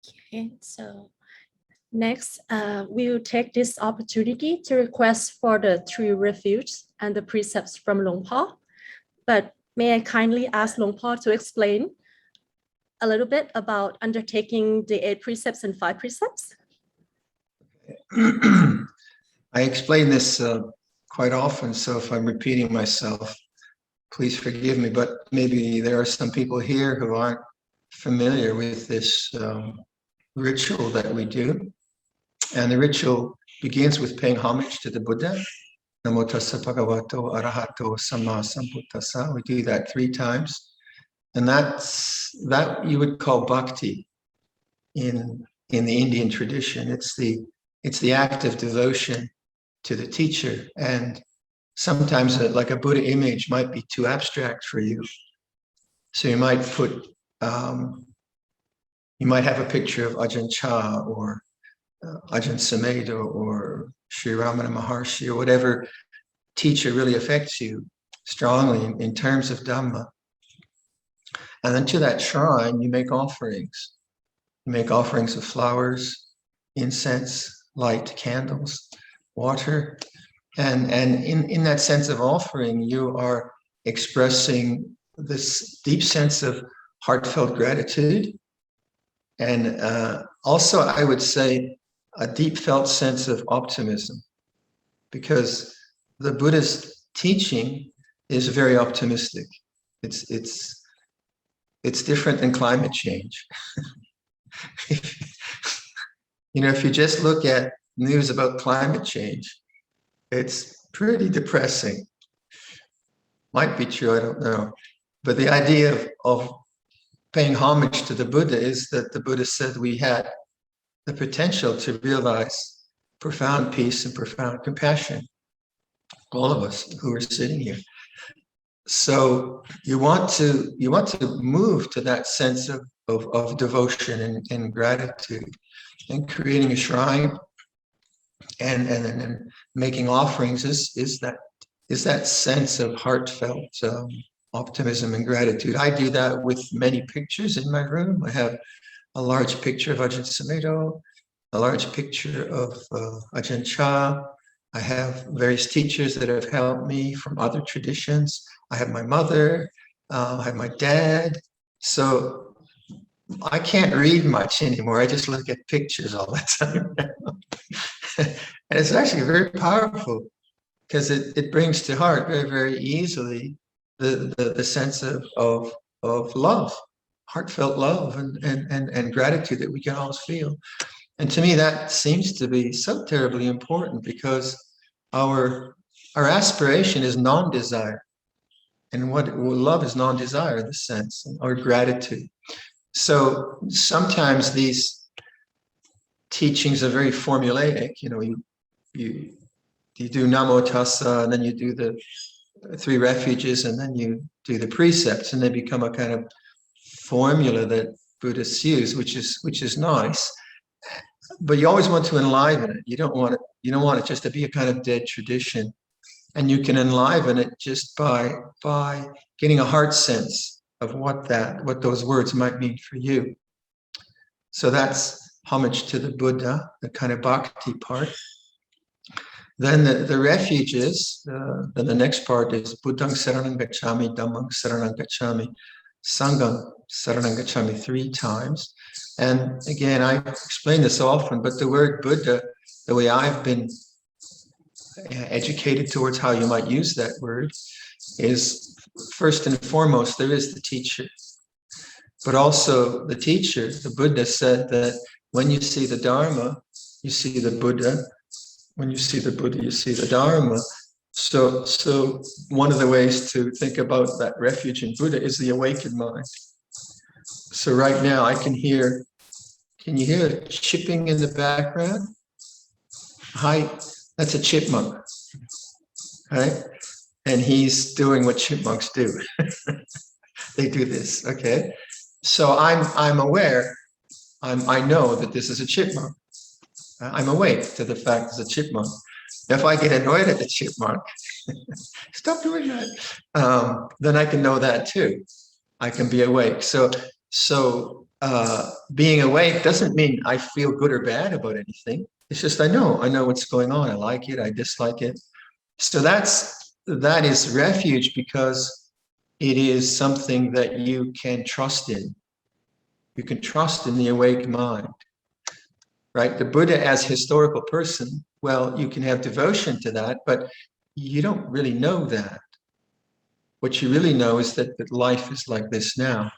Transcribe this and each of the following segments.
Okay, so next, we will take this opportunity to request for the 3 refuges and the precepts from Luang Por. But may I kindly ask Luang Por to explain a little bit about undertaking the 8 precepts and 5 precepts? I explain this quite often, so if I'm repeating myself, please forgive me, but maybe there are some people here who aren't familiar with this ritual that we do. And the ritual begins with paying homage to the Buddha. Namo tassa bhagavato arahato samma sambuddhassa. We do that 3 times. And that you would call bhakti in the Indian tradition. It's the act of devotion to the teacher. And sometimes like a Buddha image might be too abstract for you. So you might put, you might have a picture of Ajahn Chah or Ajahn Sumedho or Sri Ramana Maharshi or whatever teacher really affects you strongly in terms of Dhamma. And then to that shrine, you make offerings. You make offerings of flowers, incense, light candles, water. And in that sense of offering, you are expressing this deep sense of heartfelt gratitude. And also, I would say, a deep felt sense of optimism, because the Buddhist teaching is very optimistic. It's different than climate change. You know, if you just look at news about climate change, it's pretty depressing. Might be true, I don't know. But the idea of paying homage to the Buddha is that the Buddha said we had the potential to realize profound peace and profound compassion, all of us who are sitting here. So you want to move to that sense of devotion and gratitude, and creating a shrine and making offerings is that sense of heartfelt optimism and gratitude. I do that with many pictures in my room. I have a large picture of Ajahn Sumedho, a large picture of Ajahn Chah. I have various teachers that have helped me from other traditions. I have my mother, I have my dad. So I can't read much anymore. I just look at pictures all the time. And it's actually very powerful, because it brings to heart very, very easily the sense of love, heartfelt love and gratitude that we can all feel. And to me, that seems to be so terribly important, because our aspiration is non-desire. And what love is non-desire in the sense, or gratitude. So sometimes these teachings are very formulaic. You know, you do Namo Tassa, and then you do the 3 refuges, and then you do the precepts, and they become a kind of formula that Buddhists use, which is nice. But you always want to enliven it. You don't want it just to be a kind of dead tradition. And you can enliven it just by getting a heart sense of what those words might mean for you. So that's homage to the Buddha, the kind of bhakti part. Then the refuges, then the next part is Buddhang Saranang Gacchami, Dhammang Saranang Gacchami, Sanghang Saranang Gacchami 3 times. And again, I explain this often, but the word Buddha, the way I've been educated towards how you might use that word, is first and foremost, there is the teacher. But also the teacher, the Buddha, said that when you see the Dharma, you see the Buddha. When you see the Buddha, you see the Dharma. So one of the ways to think about that refuge in Buddha is the awakened mind. So right now I can you hear chipping in the background? Hi, that's a chipmunk, right? And he's doing what chipmunks do. They do this, okay? So I'm aware, I know that this is a chipmunk. I'm awake to the fact it's a chipmunk. If I get annoyed at the chipmunk, stop doing that, then I can know that too. I can be awake. So being awake doesn't mean I feel good or bad about anything. It's just I know what's going on. I like it, I dislike it. So that is refuge because it is something that you can trust in. You can trust in the awake mind, right? The Buddha as historical person, well, you can have devotion to that, but you don't really know that. What you really know is that life is like this now.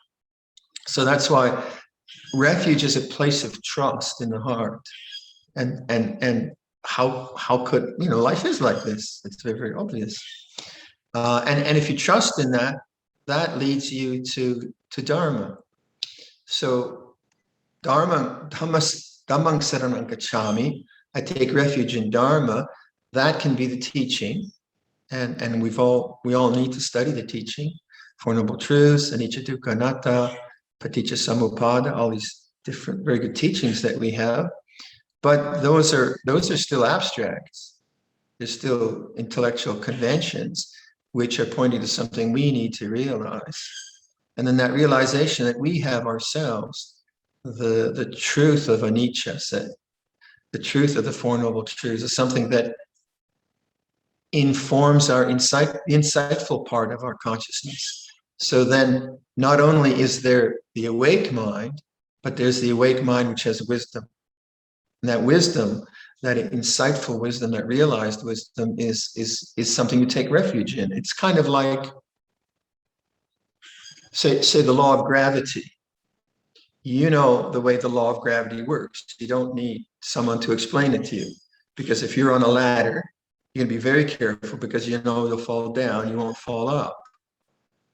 So that's why refuge is a place of trust in the heart. And how could, life is like this. It's very, very obvious. And if you trust in that, that leads you to Dharma. So Dhammang saranang gacchami, I take refuge in Dharma. That can be the teaching. And we all need to study the teaching, Four Noble Truths, Anicca Dukkha Anatta, Paticca Samuppada, all these different very good teachings that we have. But those are still abstracts. They're still intellectual conventions, which are pointing to something we need to realize. And then that realization that we have ourselves, the truth of anicca, the truth of the Four Noble Truths, is something that informs our insightful part of our consciousness. So then not only is there the awake mind, but there's the awake mind which has wisdom. And that wisdom, that insightful wisdom, that realized wisdom is something you take refuge in. It's kind of like, say the law of gravity. You know the way the law of gravity works. You don't need someone to explain it to you. Because if you're on a ladder, you're going to be very careful because you know you'll fall down, you won't fall up.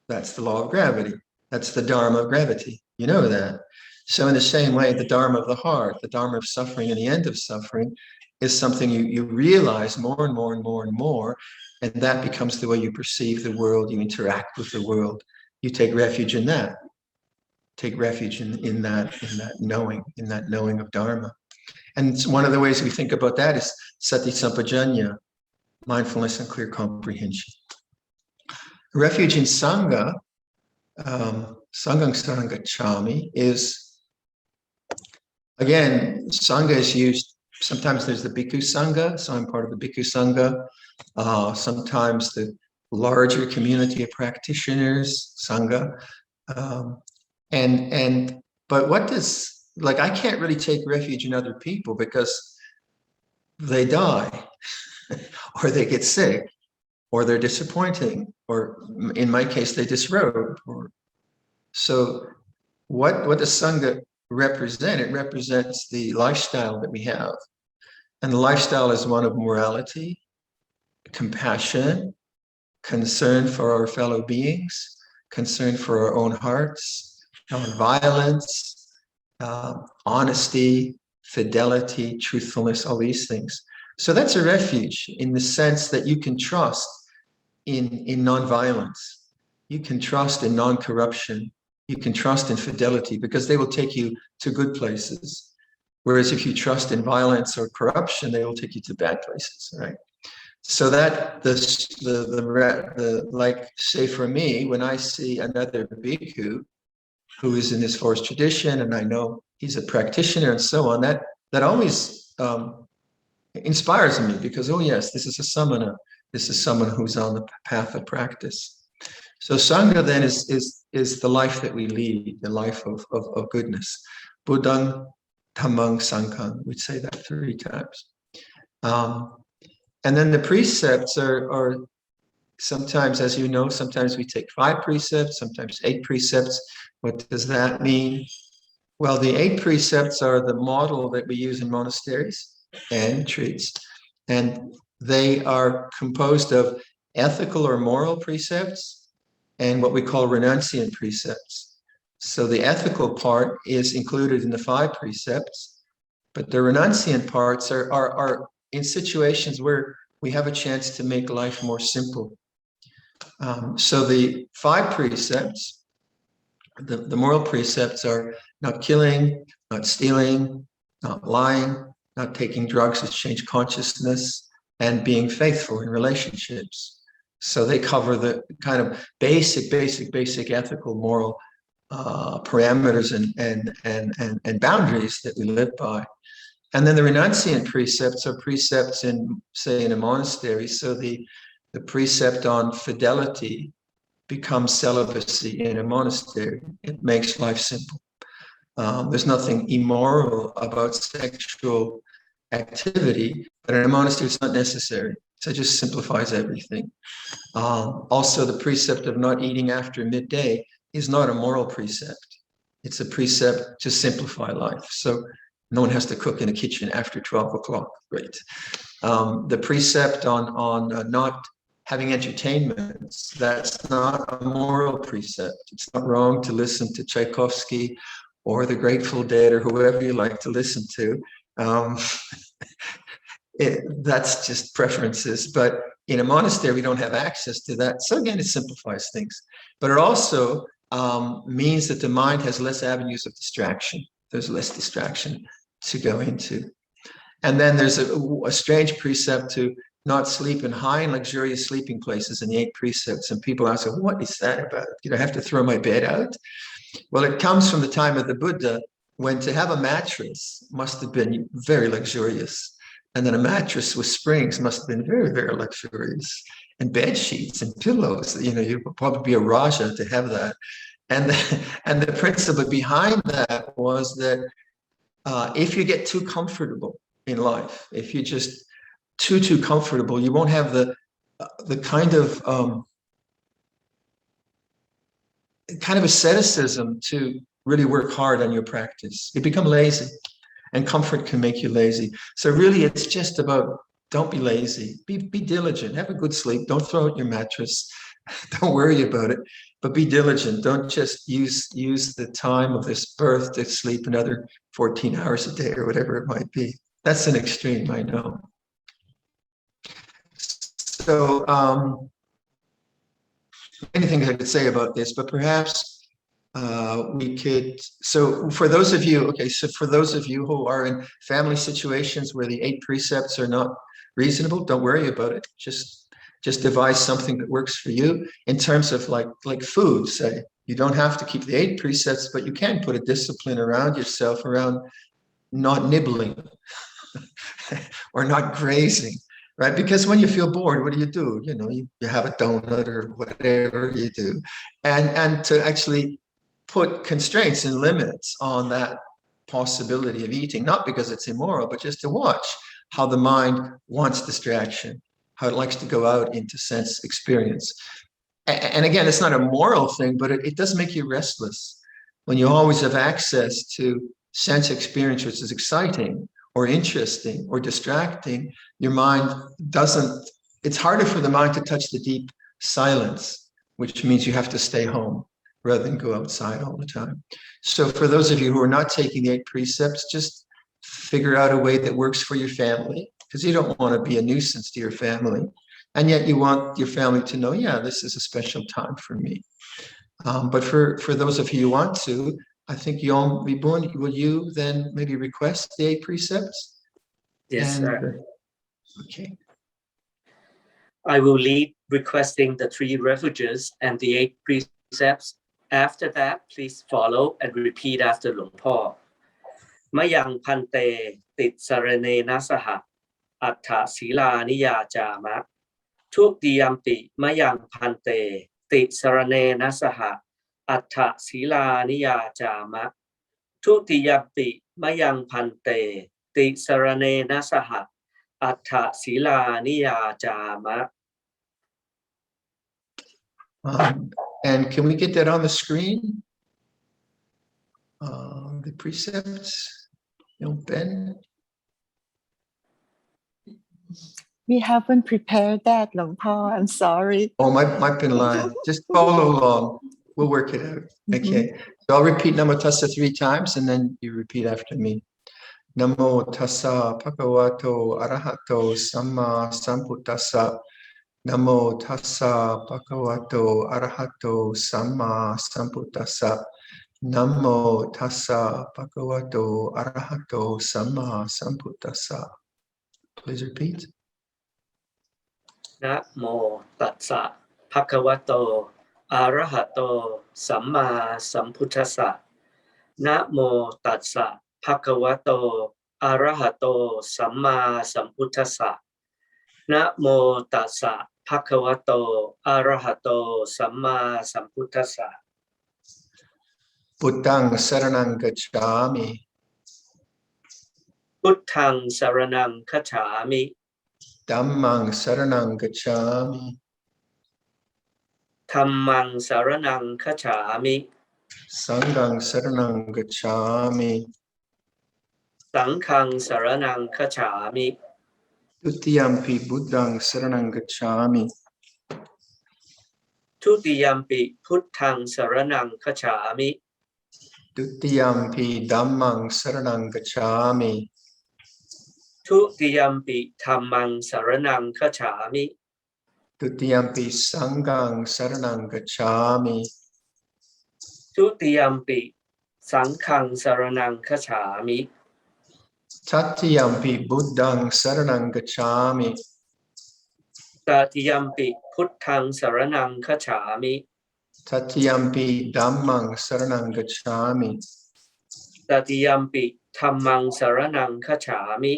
That's the law of gravity. That's the Dharma of gravity. You know that. So in the same way, the Dharma of the heart, the Dharma of suffering and the end of suffering is something you realize more and more and more and more. And that becomes the way you perceive the world, you interact with the world. You take refuge in that. Take refuge in that knowing of Dharma. And one of the ways we think about that is sati sampajanya, mindfulness and clear comprehension. Refuge in Sangha, Sanghang Saranang Gacchami, is, again, Sangha is used, sometimes there's the Bhikkhu Sangha, so I'm part of the Bhikkhu Sangha, sometimes the larger community of practitioners, Sangha. But what does, like, I can't really take refuge in other people because they die or they get sick or they're disappointing, or in my case, they disrobe. So what does Sangha represent? It represents the lifestyle that we have. And the lifestyle is one of morality, compassion, concern for our fellow beings, concern for our own hearts, non-violence, honesty, fidelity, truthfulness, all these things. So that's a refuge in the sense that you can trust in non-violence. You can trust in non-corruption. You can trust in fidelity because they will take you to good places. Whereas if you trust in violence or corruption, they will take you to bad places, right? So that like, say for me, when I see another bhikkhu who is in this forest tradition, and I know he's a practitioner and so on, that always inspires me because, oh yes, this is a samana. This is someone who's on the path of practice. So Sangha then is the life that we lead, the life of goodness. Buddhang, Dhammang, Sanghang. We'd say that 3 times. And then the precepts are sometimes, as you know, sometimes we take 5 precepts, sometimes 8 precepts. What does that mean? Well, the 8 precepts are the model that we use in monasteries and retreats. And they are composed of ethical or moral precepts and what we call renuncian precepts. So the ethical part is included in the 5 precepts, but the renunciant parts are in situations where we have a chance to make life more simple. So the 5 precepts, the moral precepts are not killing, not stealing, not lying, not taking drugs to change consciousness, and being faithful in relationships. So they cover the kind of basic ethical, moral parameters and boundaries that we live by. And then the Renuncian precepts are precepts in, say, in a monastery. So the precept on fidelity becomes celibacy in a monastery. It makes life simple. There's nothing immoral about sexual activity, but in a monastery, it's not necessary. So it just simplifies everything. Also, the precept of not eating after midday is not a moral precept. It's a precept to simplify life. So no one has to cook in a kitchen after 12 o'clock, right? The precept on not having entertainments, that's not a moral precept. It's not wrong to listen to Tchaikovsky or the Grateful Dead or whoever you like to listen to. That's just preferences. But in a monastery, we don't have access to that. So again, it simplifies things. But it also means that the mind has less avenues of distraction. There's less distraction to go into. And then there's a strange precept to not sleep in high and luxurious sleeping places in the 8 precepts. And people ask, well, what is that about? I have to throw my bed out? Well, it comes from the time of the Buddha, when to have a mattress must have been very luxurious. And then a mattress with springs must have been very, very luxurious. And bed sheets and pillows, you would probably be a Raja to have that. And the principle behind that was that if you get too comfortable in life, if you're just too comfortable, you won't have the kind of asceticism to really work hard on your practice. You become lazy, and comfort can make you lazy. So really, it's just about, don't be lazy. Be diligent. Have a good sleep. Don't throw out your mattress. Don't worry about it, but be diligent. Don't just use the time of this birth to sleep another 14 hours a day or whatever it might be. That's an extreme, I know. So anything I could say about this, but perhaps we could, so for those of you who are in family situations where the 8 precepts are not reasonable, don't worry about it. Just devise something that works for you in terms of like food, say. You don't have to keep the 8 precepts, but you can put a discipline around yourself, around not nibbling or not grazing, right? Because when you feel bored, what do? You have a donut or whatever you do. And to actually put constraints and limits on that possibility of eating, not because it's immoral, but just to watch how the mind wants distraction, how it likes to go out into sense experience. And again, it's not a moral thing, but it does make you restless. When you always have access to sense experience, which is exciting or interesting or distracting, your mind it's harder for the mind to touch the deep silence, which means you have to stay home rather than go outside all the time. So for those of you who are not taking the 8 precepts, just figure out a way that works for your family, because you don't want to be a nuisance to your family. And yet you want your family to know, yeah, this is a special time for me. But for those of you who want to, I think Yom Vibun, will you then maybe request the 8 precepts? Yes, sir. Okay. I will lead requesting the 3 refuges and the 8 precepts. After that, please follow and repeat after Luang Por. Mayang Pante Tisarane Nasaha Atta Sila Niya Jama Tutiyampi Mayang Pante Tisarane Nasaha Atta Sila Niya Jama Tutiyampi Mayang Pante Tisarane Nasaha Atta Sila Niya Jama. And can we get that on the screen? The precepts, Ben? We haven't prepared that, Luang Por. I'm sorry. Oh, my pin line. Just follow along. We'll work it out. Okay. So I'll repeat Namo Tassa 3 times, and then you repeat after me. Namo Tassa Bhagavato Arahato Samma Sambuddhassa. Namo Tassa Bhagavato Arahato Samma Sambuddhassa. Namo Tassa Bhagavato Arahato Samma Sambuddhassa. Please repeat. Namo Tassa Bhagavato อะระหะโตสัมมาสัมพุทธัสสะนะโมตัสสะภะคะวะโตอะระหะโตสัมมาสัมพุทธัสสะนะโมตัสสะภะคะวะโตอะระหะโตสัมมาสัมพุทธัสสะ พุทธังสรณังกัจฉามิ พุทธังสรณังคัจฉามิ ธัมมังสรณังกัจฉามิ ธัมมังสรณังคัจฉามิ สังฆังสรณังกัจฉามิ สังฆังสรณังคัจฉามิ ทุติยัมปิบุตตังสรณังกัจฉามิ ทุติยัมปิพุทธังสรณังคัจฉามิ ทุติยัมปิธัมมังสรณังกัจฉามิ ทุติยัมปิธัมมังสรณังคัจฉามิ ทุติยัมปิสังฆังสรณังกัจฉามิ ทุติยัมปิสังฆังสรณังคัจฉามิ ทัตติยัมปิบุตตังสรณังกัจฉามิ ตติยัมปิพุทธังสรณังคัจฉามิ ทัตติยัมปิธัมมังสรณังกัจฉามิ ตติยัมปิธัมมังสรณังคัจฉามิ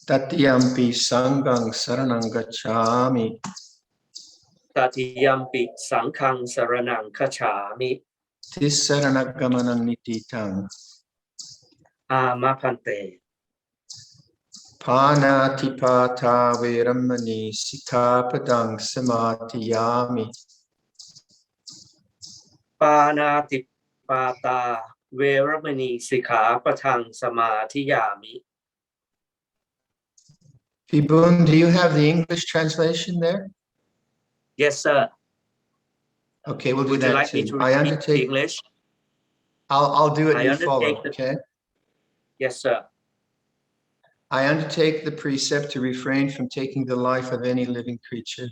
ตัตติยัมปิสังฆังสรณังกัจฉามิ ตติยัมปิสังฆังสรณังคัจฉามิ ทิสรณกัมนังนิติตัง อามะพันเต ปานาติปาทาเวรมณีสิกขาปดังสมาธิยามิ ปานาติปาตาเวรมณีสิกขาปะทังสมาธิยามิ Pibun, do you have the English translation there? Yes sir. Okay, we'll do Would you that like me too. to I repeat undertake. English? I'll do it. I You follow. undertake the- Okay. Yes sir. I undertake the precept to refrain from taking the life of any living creature.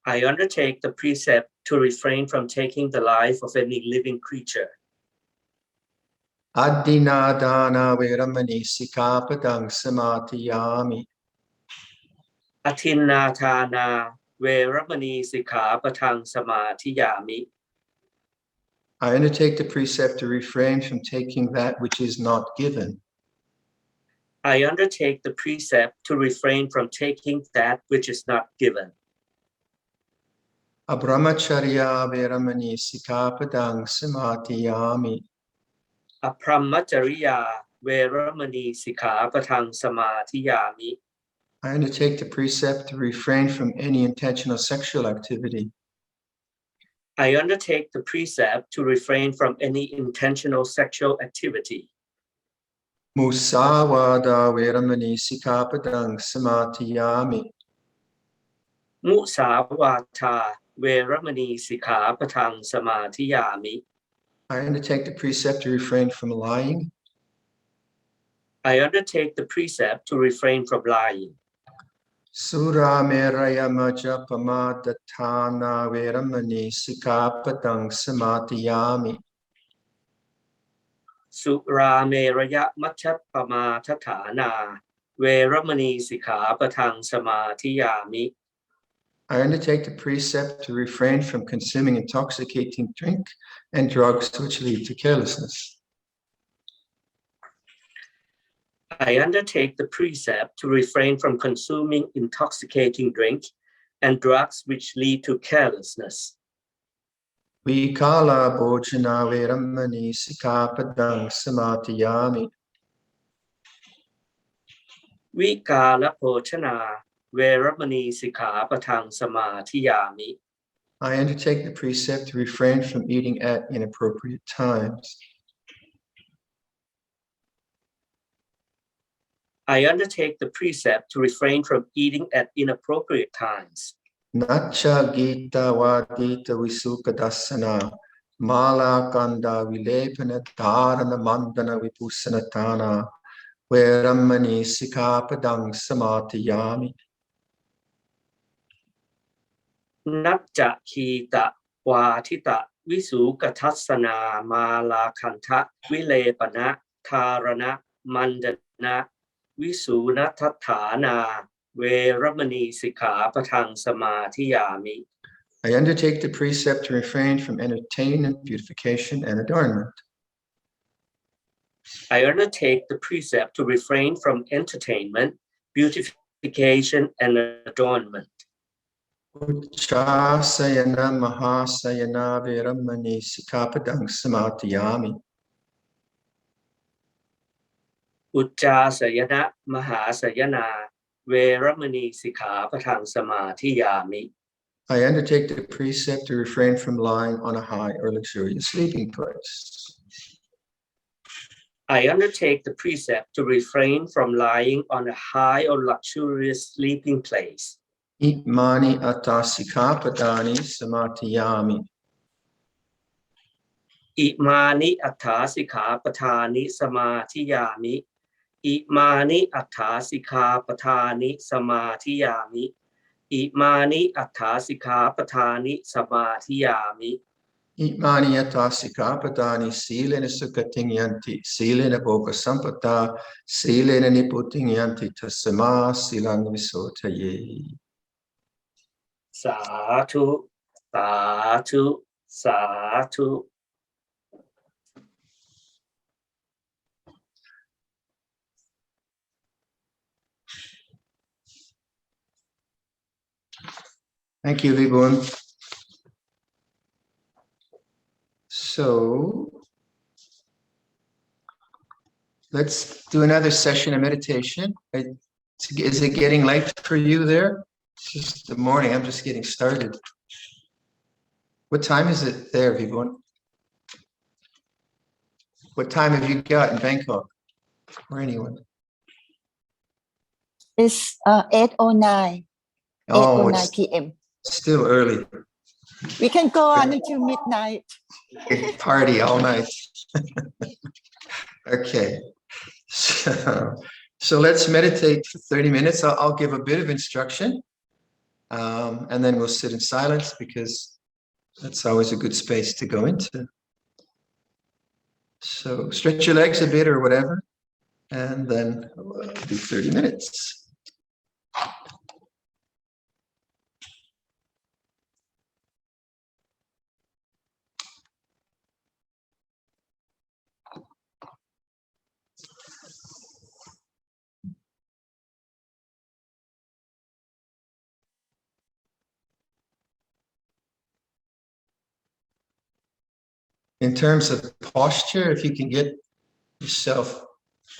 I undertake the precept to refrain from taking the life of any living creature. Adinadana veramani sikapadang samatiyami. อทินนาทานาเวรมณีสิกขาปะทังสมาธิยามิ I undertake the precept to refrain from taking that which is not given. I undertake the precept to refrain from taking that which is not given. Abramacharya veramani sikapadang samatiyami. อพรหมจริยาเวรมณีสิกขาปะทังสมาธิยามิ I undertake the precept to refrain from any intentional sexual activity. I undertake the precept to refrain from any intentional sexual activity. Musawada veramani sikapadang samatiyami. มุสาวาทาเวรมณีสิกขาปะทังสมาธิยามิ I undertake the precept to refrain from lying. I undertake the precept to refrain from lying. Sura meraya majapamadhatana veramani sikapadang samatiyami. สุราเมรยมัชฌัปปมาทฐานาเวรมณีสิกขาปะทังสมาธิยามิ I undertake the precept to refrain from consuming intoxicating drink and drugs which lead to carelessness. I undertake the precept to refrain from consuming intoxicating drink and drugs which lead to carelessness. Vikala bhojana veramani sikapadang samatiyami. วิกาลโภชนาเวรมณีสิกขาปะทังสมาธิยามิ I undertake the precept to refrain from eating at inappropriate times. I undertake the precept to refrain from eating at inappropriate times. Nacha gita vadita visukadasana mala kanda vilepana dharana mandana vipusanatana veramani sikapadang samatiyami. นัจจะคีตะวาทิตะวิสูกทัสสนามาลาคันทะวิเลปนะธารณะมันดนะวิสูณทัฏฐานาเวรมณีสิกขาปะทังสมาธิยามิ I undertake the precept to refrain from entertainment, beautification, and adornment. I undertake the precept to refrain from entertainment, beautification, and adornment. Uchasayana mahasayana viramani sikapadang samatiyami. Uchasayana mahasayana veramani sikkhapathang samadhiyami. I undertake the precept to refrain from lying on a high or luxurious sleeping place. I undertake the precept to refrain from lying on a high or luxurious sleeping place. Imani atasikapadani samatiyami. Imani atthasikkhapathani samadhiyami. Imani atthasikkhapathani samadhiyami. Imani atthasikkhapathani samadhiyami. Imani atasikapadani silena sukatingyanti, silena bhogasampata, silena niputingyanti tasama silang visotaye. Sadhu, sadhu, sadhu. Thank you, Vibhun. So let's do another session of meditation. Is it getting late for you there? It's just the morning. I'm just getting started. What time is it there, Vibhun? What time have you got in Bangkok? Or anyone? It's 8:09 Oh, 8:09 it's p.m. still early. We can go on until midnight. Party all night. Okay. So let's meditate for 30 minutes. I'll give a bit of instruction, and then we'll sit in silence because that's always a good space to go into. So stretch your legs a bit or whatever, and then we'll do 30 minutes. In terms of posture, if you can get yourself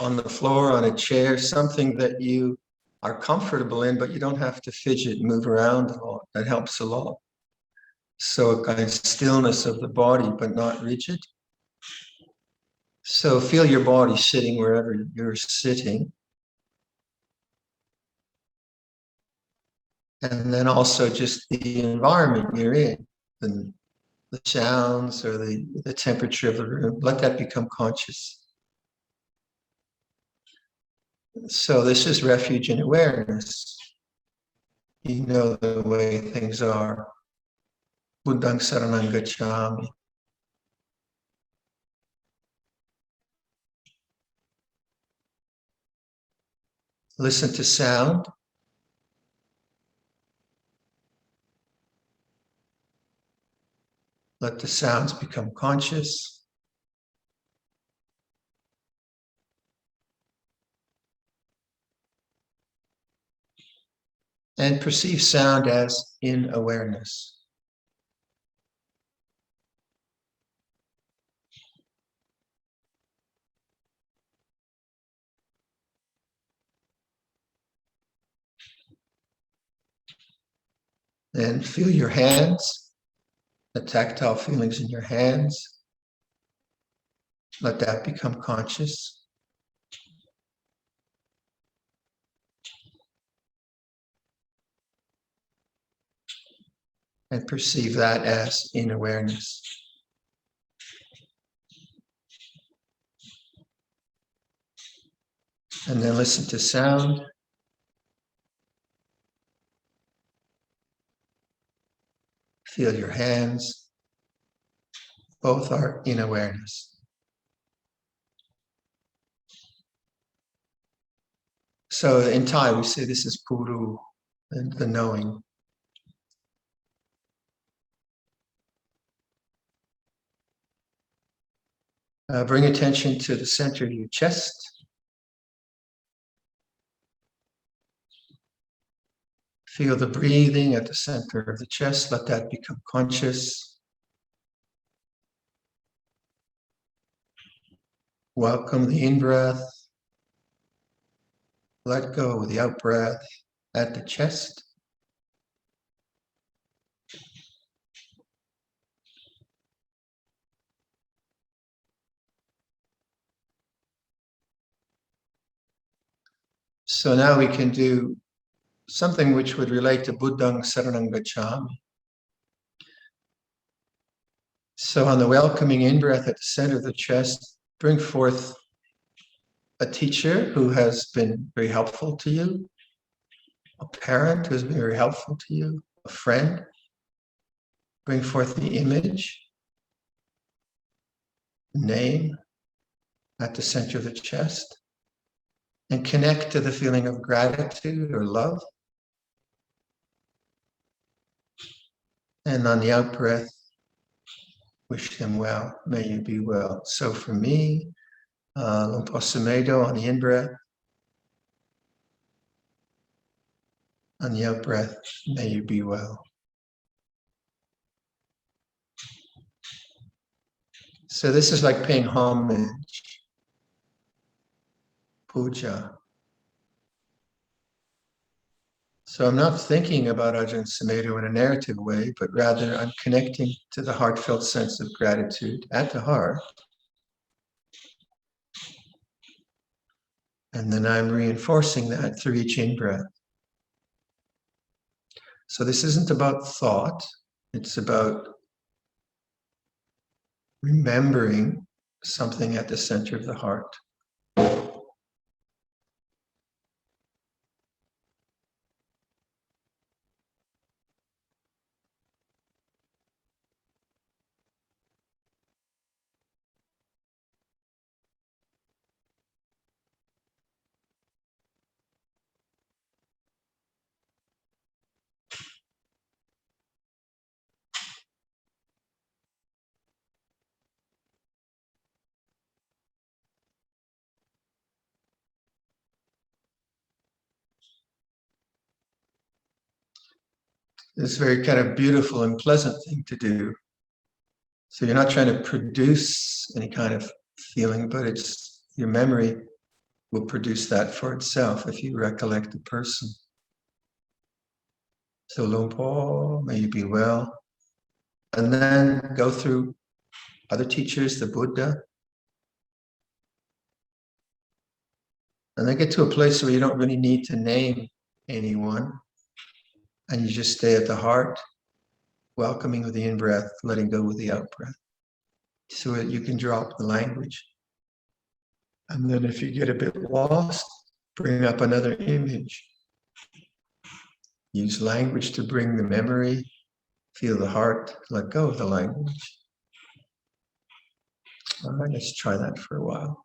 on the floor, on a chair, something that you are comfortable in, but you don't have to fidget and move around a lot. That helps a lot. So a kind of stillness of the body, but not rigid. So feel your body sitting wherever you're sitting. And then also just the environment you're in, and the sounds or the temperature of the room, let that become conscious. So this is refuge and awareness. You know the way things are. Buddhang saranang gacchami. Listen to sound. Let the sounds become conscious. And perceive sound as in awareness. And feel your hands, the tactile feelings in your hands. Let that become conscious. And perceive that as in awareness. And then listen to sound. Feel your hands. Both are in awareness. So in Thai, we say this is puru, and the knowing. Bring attention to the center of your chest. Feel the breathing at the center of the chest. Let that become conscious. Welcome the in-breath. Let go the out-breath at the chest. So now we can do something which would relate to Buddhang Saranang Gacchami. So on the welcoming in-breath at the center of the chest, bring forth a teacher who has been very helpful to you, a parent who has been very helpful to you, a friend. Bring forth the image, name at the center of the chest, and connect to the feeling of gratitude or love. And on the out breath, wish them well. May you be well. So for me, Luang Por Sumedho on the in breath. On the out breath, may you be well. So this is like paying homage, puja. So I'm not thinking about Ajahn Sumedho in a narrative way, but rather I'm connecting to the heartfelt sense of gratitude at the heart. And then I'm reinforcing that through each in-breath. So this isn't about thought, it's about remembering something at the center of the heart. It's a very kind of beautiful and pleasant thing to do. So you're not trying to produce any kind of feeling, but it's your memory will produce that for itself if you recollect the person. So Luang Por, may you be well. And then go through other teachers, the Buddha. And then get to a place where you don't really need to name anyone. And you just stay at the heart, welcoming with the in-breath, letting go with the out-breath. So that you can drop the language. And then if you get a bit lost, bring up another image. Use language to bring the memory, feel the heart, let go of the language. All right, let's try that for a while.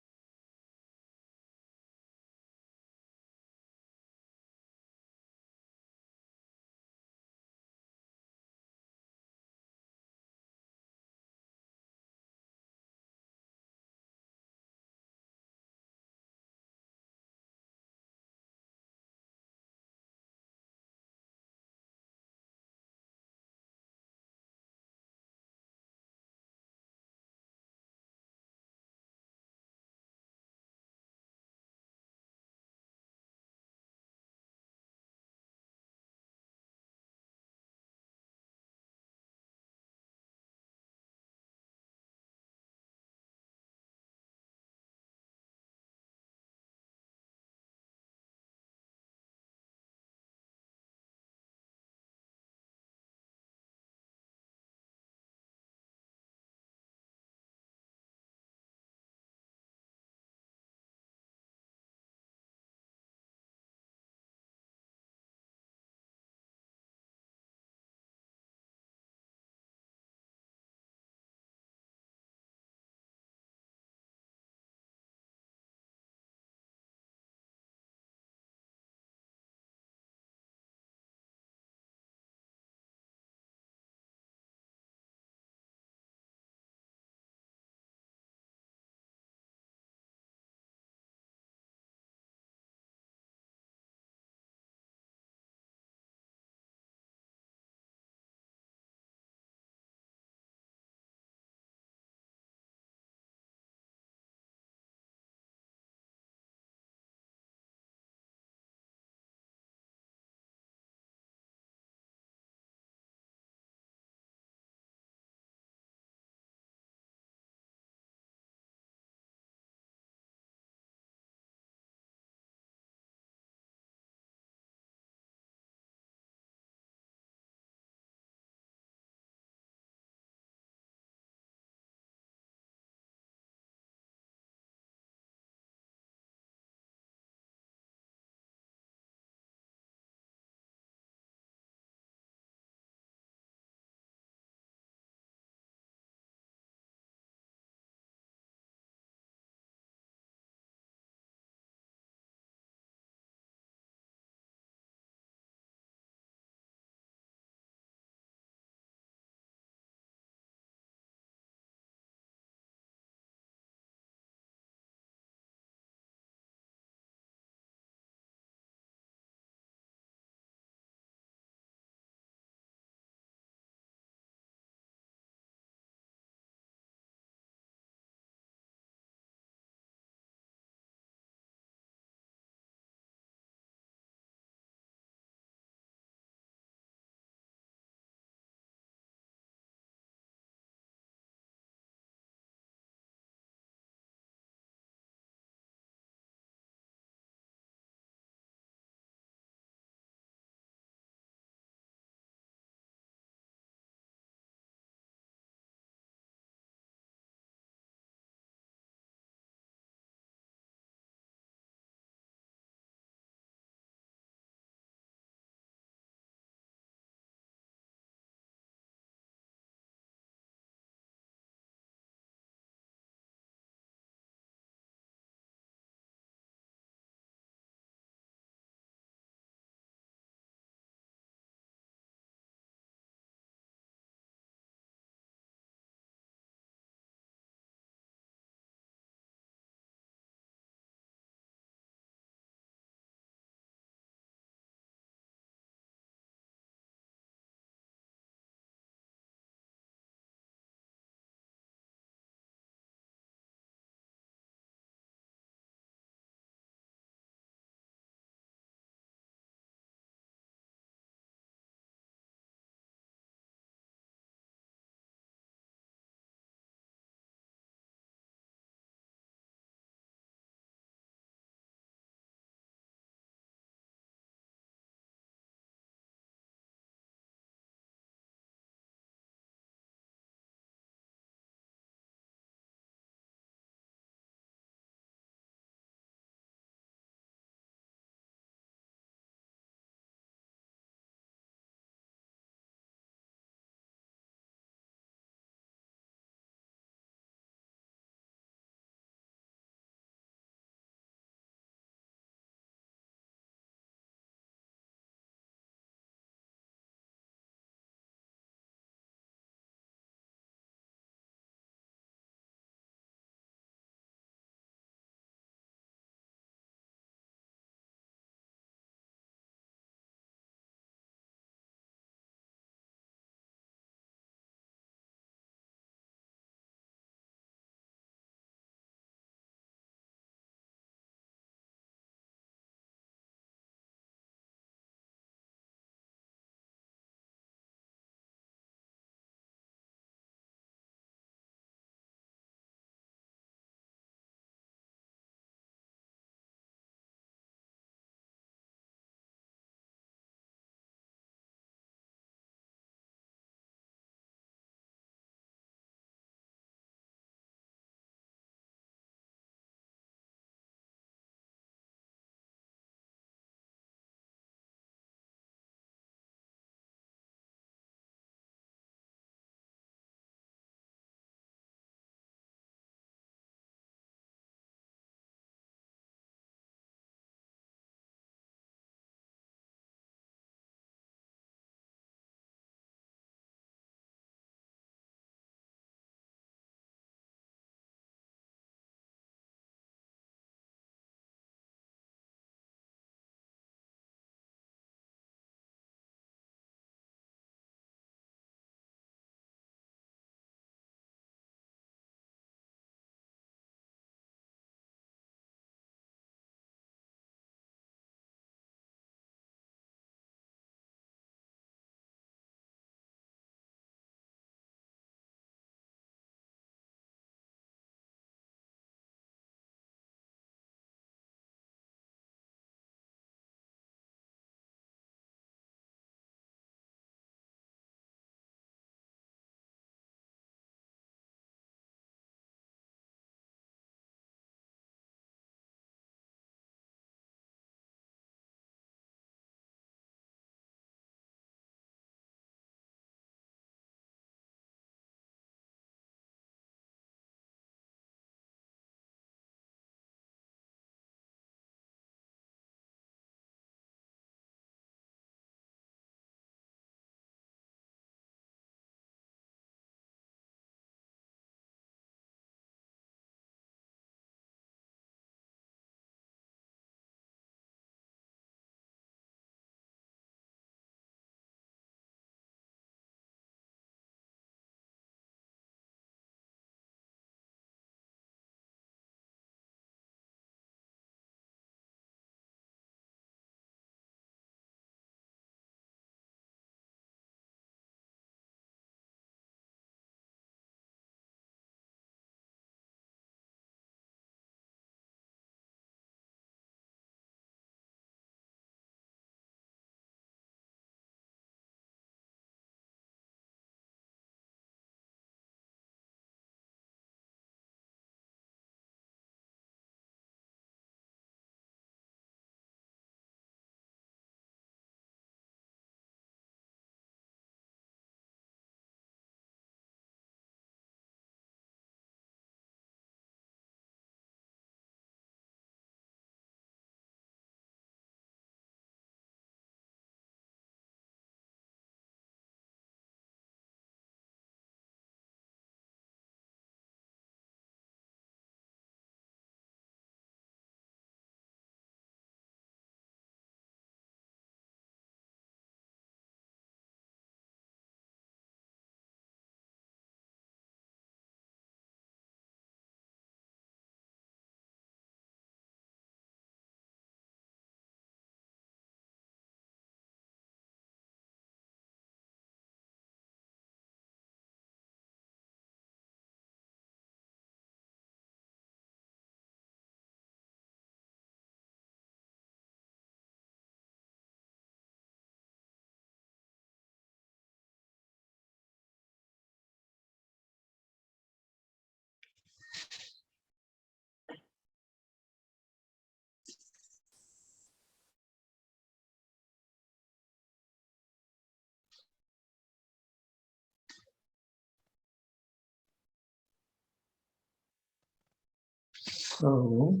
So,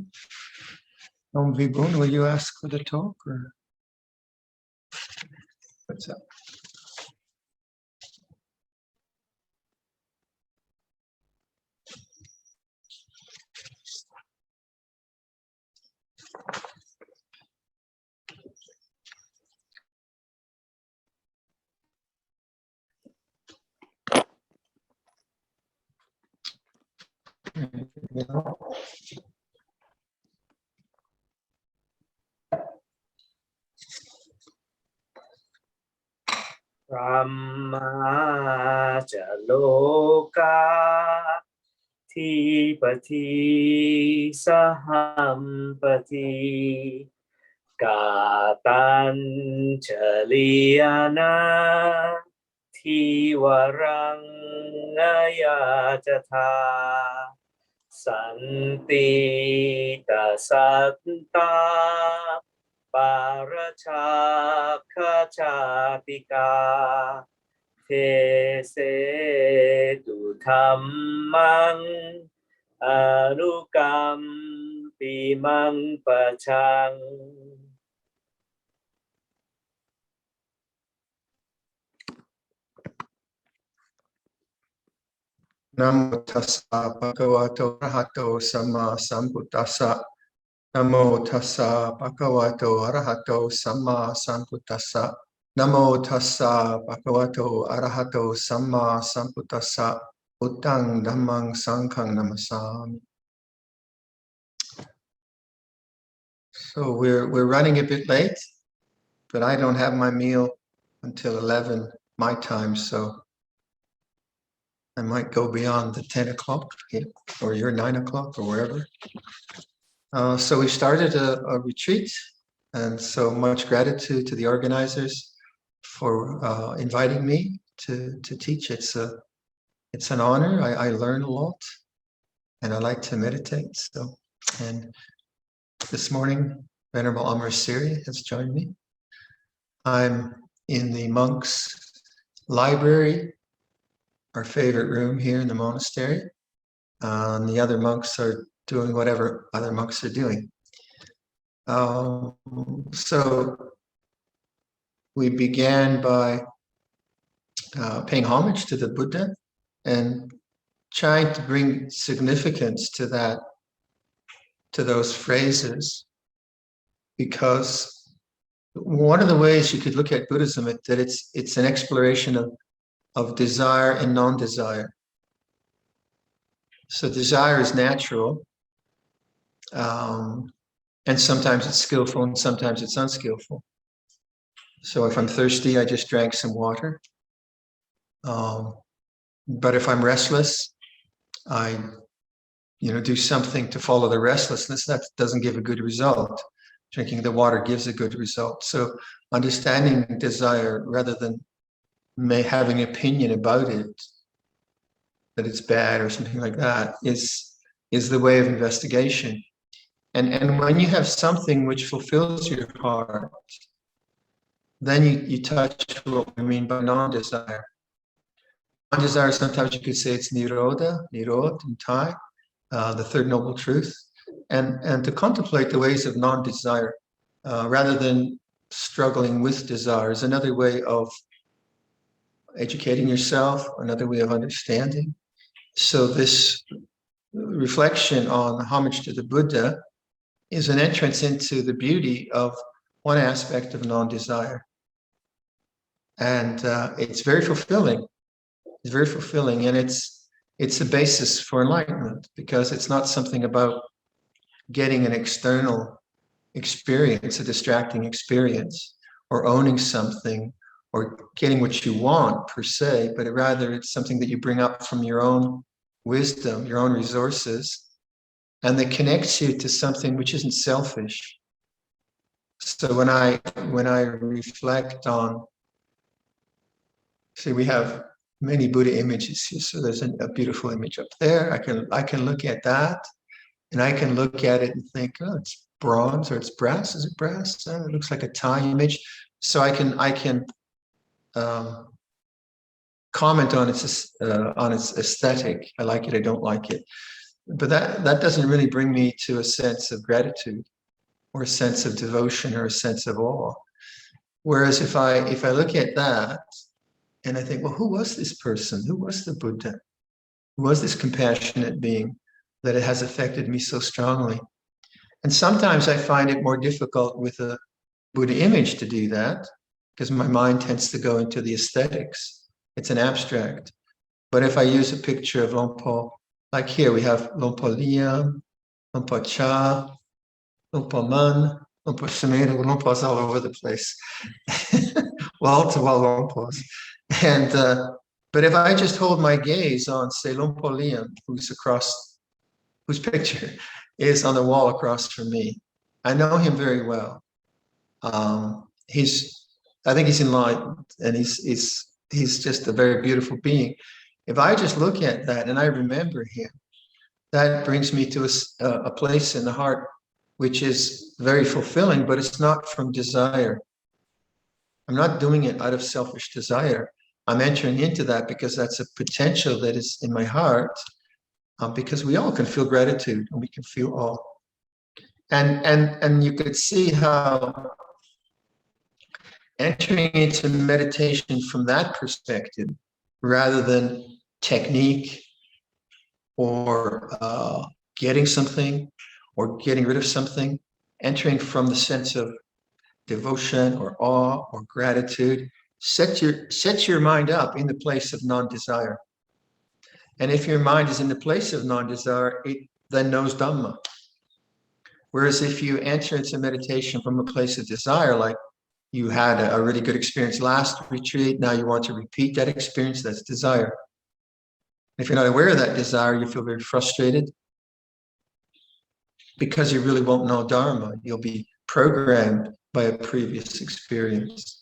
Vibun, will you ask for the talk or what's up? Brahma Jaloka Tipati Sahampati Katan Chaliana Tiwarang Ayatata Santi Tasanta Parachaka Chatika Te Se Tu Dhammang Anukam Pimang Pachang. Namo tassa bhagavato arahato sama sambuddhassa. Namo tassa bhagavato arahato sama sambuddhassa. Namo tassa bhagavato arahato sama sambuddhassa. Buddhang dhammang sanghang namasami. So we're running a bit late, but I don't have my meal until 11 my time, so I might go beyond the 10 o'clock or your 9 o'clock or wherever. So we started a retreat, and so much gratitude to the organizers for inviting me to teach. It's an honor. I learn a lot, and I like to meditate. So, and this morning, Venerable Amar Siri has joined me. I'm in the monks' library, our favorite room here in the monastery. And the other monks are doing whatever other monks are doing. So we began by paying homage to the Buddha and trying to bring significance to that, to those phrases, because one of the ways you could look at Buddhism is that it's an exploration of desire and non-desire. So desire is natural, and sometimes it's skillful and sometimes it's unskillful. So if I'm thirsty, I just drank some water. But if I'm restless, I do something to follow the restlessness. That doesn't give a good result. Drinking the water gives a good result. So understanding desire rather than having an opinion about it, that it's bad or something like that, is the way of investigation. And when you have something which fulfills your heart, then you touch what we mean by non-desire. Non-desire, sometimes you could say it's Nirod in Thai, the third noble truth. And to contemplate the ways of non-desire, rather than struggling with desire, is another way of educating yourself, another way of understanding. So this reflection on homage to the Buddha is an entrance into the beauty of one aspect of non-desire. And it's very fulfilling. It's very fulfilling, and it's a basis for enlightenment, because it's not something about getting an external experience, a distracting experience, or owning something, or getting what you want per se, but rather it's something that you bring up from your own wisdom, your own resources, and that connects you to something which isn't selfish. So when I reflect on, see, we have many Buddha images here. So there's a beautiful image up there. I can look at that, and I can look at it and think, oh, it's bronze or it's brass. Is it brass? It looks like a Thai image. So I can comment on its aesthetic. I like it. I don't like it. but that doesn't really bring me to a sense of gratitude or a sense of devotion or a sense of awe. Whereas if I look at that and I think, well, who was this person? Who was the Buddha? Who was this compassionate being that it has affected me so strongly? And sometimes I find it more difficult with a Buddha image to do that because my mind tends to go into the aesthetics. It's an abstract. But if I use a picture of Luang Por, like here we have Luang Por Liam, Luang Por Cha, Luang Por Man, Luang Por Sumedho, Luang Por's all over the place. Wall to wall Luang Por's. And but if I just hold my gaze on, say, Luang Por Liam, whose picture is on the wall across from me, I know him very well. I think he's enlightened, and he's just a very beautiful being. If I just look at that and I remember him, that brings me to a place in the heart which is very fulfilling, but it's not from desire. I'm not doing it out of selfish desire. I'm entering into that because that's a potential that is in my heart, because we all can feel gratitude and we can feel awe. And you could see how entering into meditation from that perspective, rather than technique or getting something or getting rid of something, entering from the sense of devotion or awe or gratitude, set your mind up in the place of non-desire. And if your mind is in the place of non-desire, it then knows Dhamma. Whereas if you enter into meditation from a place of desire, like you had a really good experience last retreat, now you want to repeat that experience, that's desire. If you're not aware of that desire, you feel very frustrated because you really won't know Dharma. You'll be programmed by a previous experience.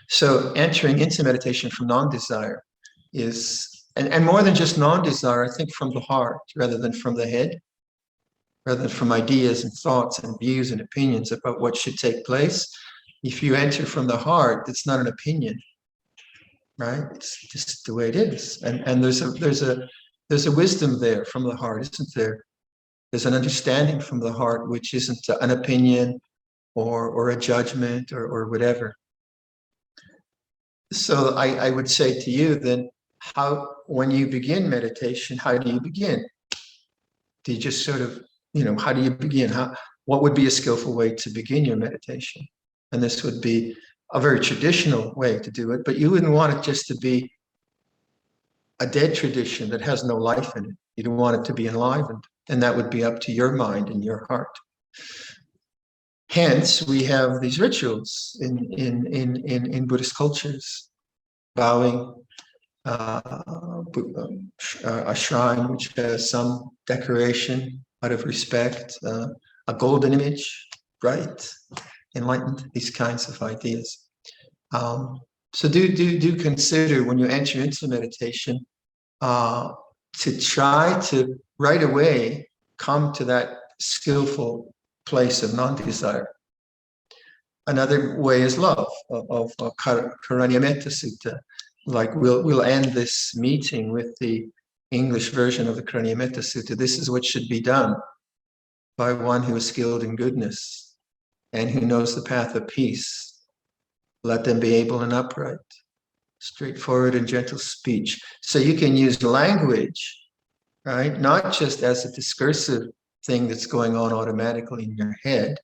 So entering into meditation from non-desire is, and more than just non-desire, I think from the heart rather than from the head, rather than from ideas and thoughts and views and opinions about what should take place. If you enter from the heart, it's not an opinion, right? It's just the way it is. And there's a wisdom there from the heart, isn't there? There's an understanding from the heart, which isn't an opinion or a judgment or whatever. So I would say to you then, when you begin meditation, how do you begin? Do you just sort of, how do you begin? What would be a skillful way to begin your meditation? And this would be a very traditional way to do it, but you wouldn't want it just to be a dead tradition that has no life in it. You don't want it to be enlivened, and that would be up to your mind and your heart. Hence, we have these rituals in Buddhist cultures, bowing, a shrine which has some decoration out of respect, a golden image, bright, enlightened, these kinds of ideas. So do consider when you enter into meditation to try to right away come to that skillful place of non-desire. Another way is love of Karanyametta Sutta. Like we'll end this meeting with the English version of the Karanyametta Sutta. This is what should be done by one who is skilled in goodness and who knows the path of peace. Let them be able and upright, straightforward and gentle speech. So you can use language, right? Not just as a discursive thing that's going on automatically in your head,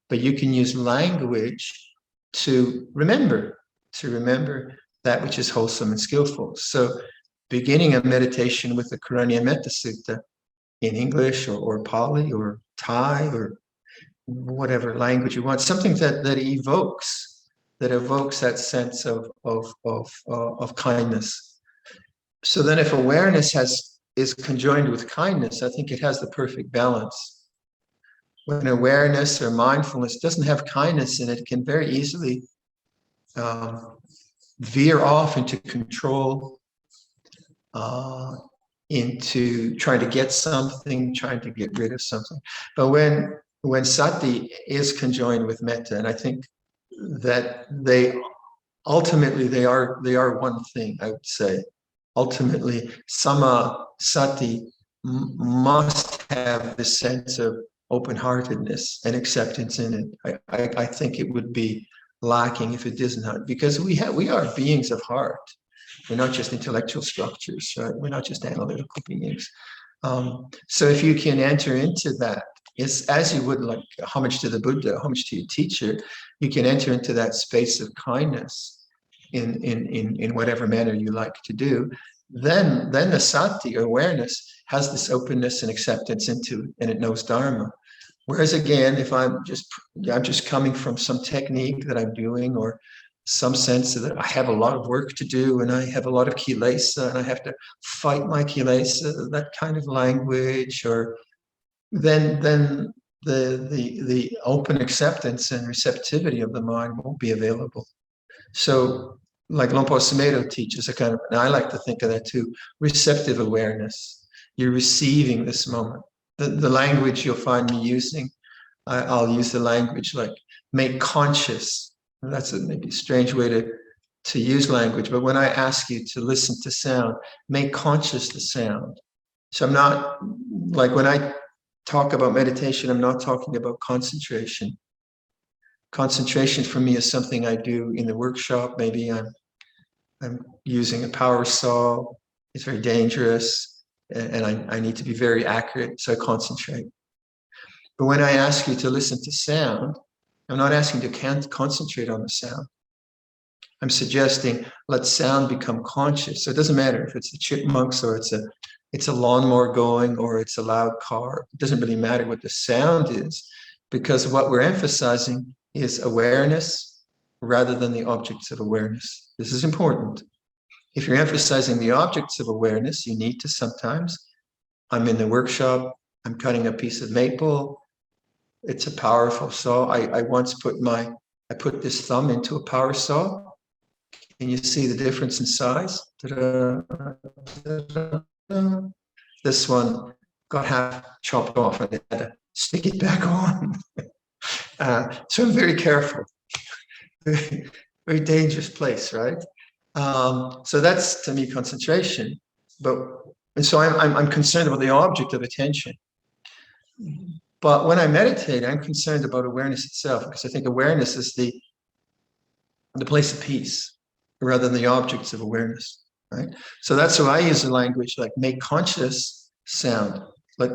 but you can use language to remember that which is wholesome and skillful. So beginning a meditation with the Karanyametta Sutta in English or Pali or Thai or whatever language you want, something that evokes that sense of kindness. So then if awareness is conjoined with kindness, I think it has the perfect balance. When awareness or mindfulness doesn't have kindness in it, it can very easily veer off into control, into trying to get something, trying to get rid of something. But when sati is conjoined with metta, and I think that they are one thing, I would say. Ultimately, sama, sati, must have this sense of open-heartedness and acceptance in it. I think it would be lacking if it does not, because we are beings of heart. We're not just intellectual structures, right? We're not just analytical beings. So if you can enter into that, it's as you would like homage to the Buddha, homage to your teacher, you can enter into that space of kindness in whatever manner you like to do. Then the sati, or awareness, has this openness and acceptance into it, and it knows Dharma. Whereas again, if I'm just coming from some technique that I'm doing, or some sense that I have a lot of work to do, and I have a lot of kilesa, and I have to fight my kilesa, that kind of language, or then the open acceptance and receptivity of the mind won't be available. So, like Luang Por Sumedho teaches a kind of, and I like to think of that too, receptive awareness. You're receiving this moment. The language you'll find me using, I'll use the language like make conscious. That's maybe a strange way to use language, but when I ask you to listen to sound, make conscious the sound. So I'm not, like when I talk about meditation, I'm not talking about concentration. Concentration for me is something I do in the workshop. Maybe I'm using a power saw. It's very dangerous, and I need to be very accurate, so I concentrate. But when I ask you to listen to sound, I'm not asking you to concentrate on the sound. I'm suggesting let sound become conscious. So it doesn't matter if it's the chipmunks, or it's a lawnmower going, or it's a loud car. It doesn't really matter what the sound is, because what we're emphasizing is awareness rather than the objects of awareness. This is important. If you're emphasizing the objects of awareness, you need to sometimes. I'm in the workshop, I'm cutting a piece of maple. It's a powerful saw. I once put this thumb into a power saw. Can you see the difference in size? This one got half chopped off, and I had to stick it back on. So I'm very careful. Very dangerous place, right? So that's, to me, concentration. And so I'm concerned about the object of attention. But when I meditate, I'm concerned about awareness itself, because I think awareness is the place of peace rather than the objects of awareness, right? So that's why I use the language like make conscious sound, let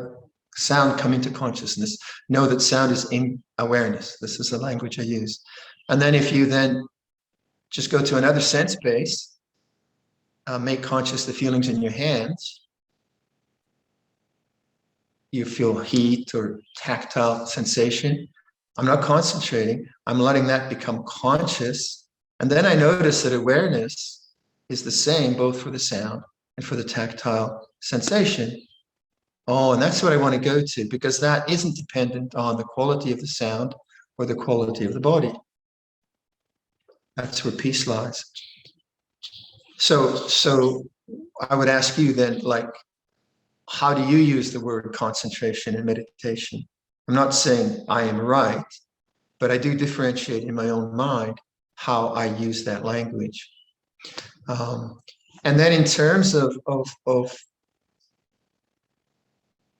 sound come into consciousness, know that sound is in awareness. This is the language I use. And then if you then just go to another sense base, make conscious the feelings in your hands. You feel heat or tactile sensation. I'm not concentrating. I'm letting that become conscious. And then I notice that awareness is the same both for the sound and for the tactile sensation. Oh, and that's what I want to go to, because that isn't dependent on the quality of the sound or the quality of the body. That's where peace lies. So I would ask you then, like, how do you use the word concentration in meditation? I'm not saying I am right, but I do differentiate in my own mind how I use that language. And then in terms of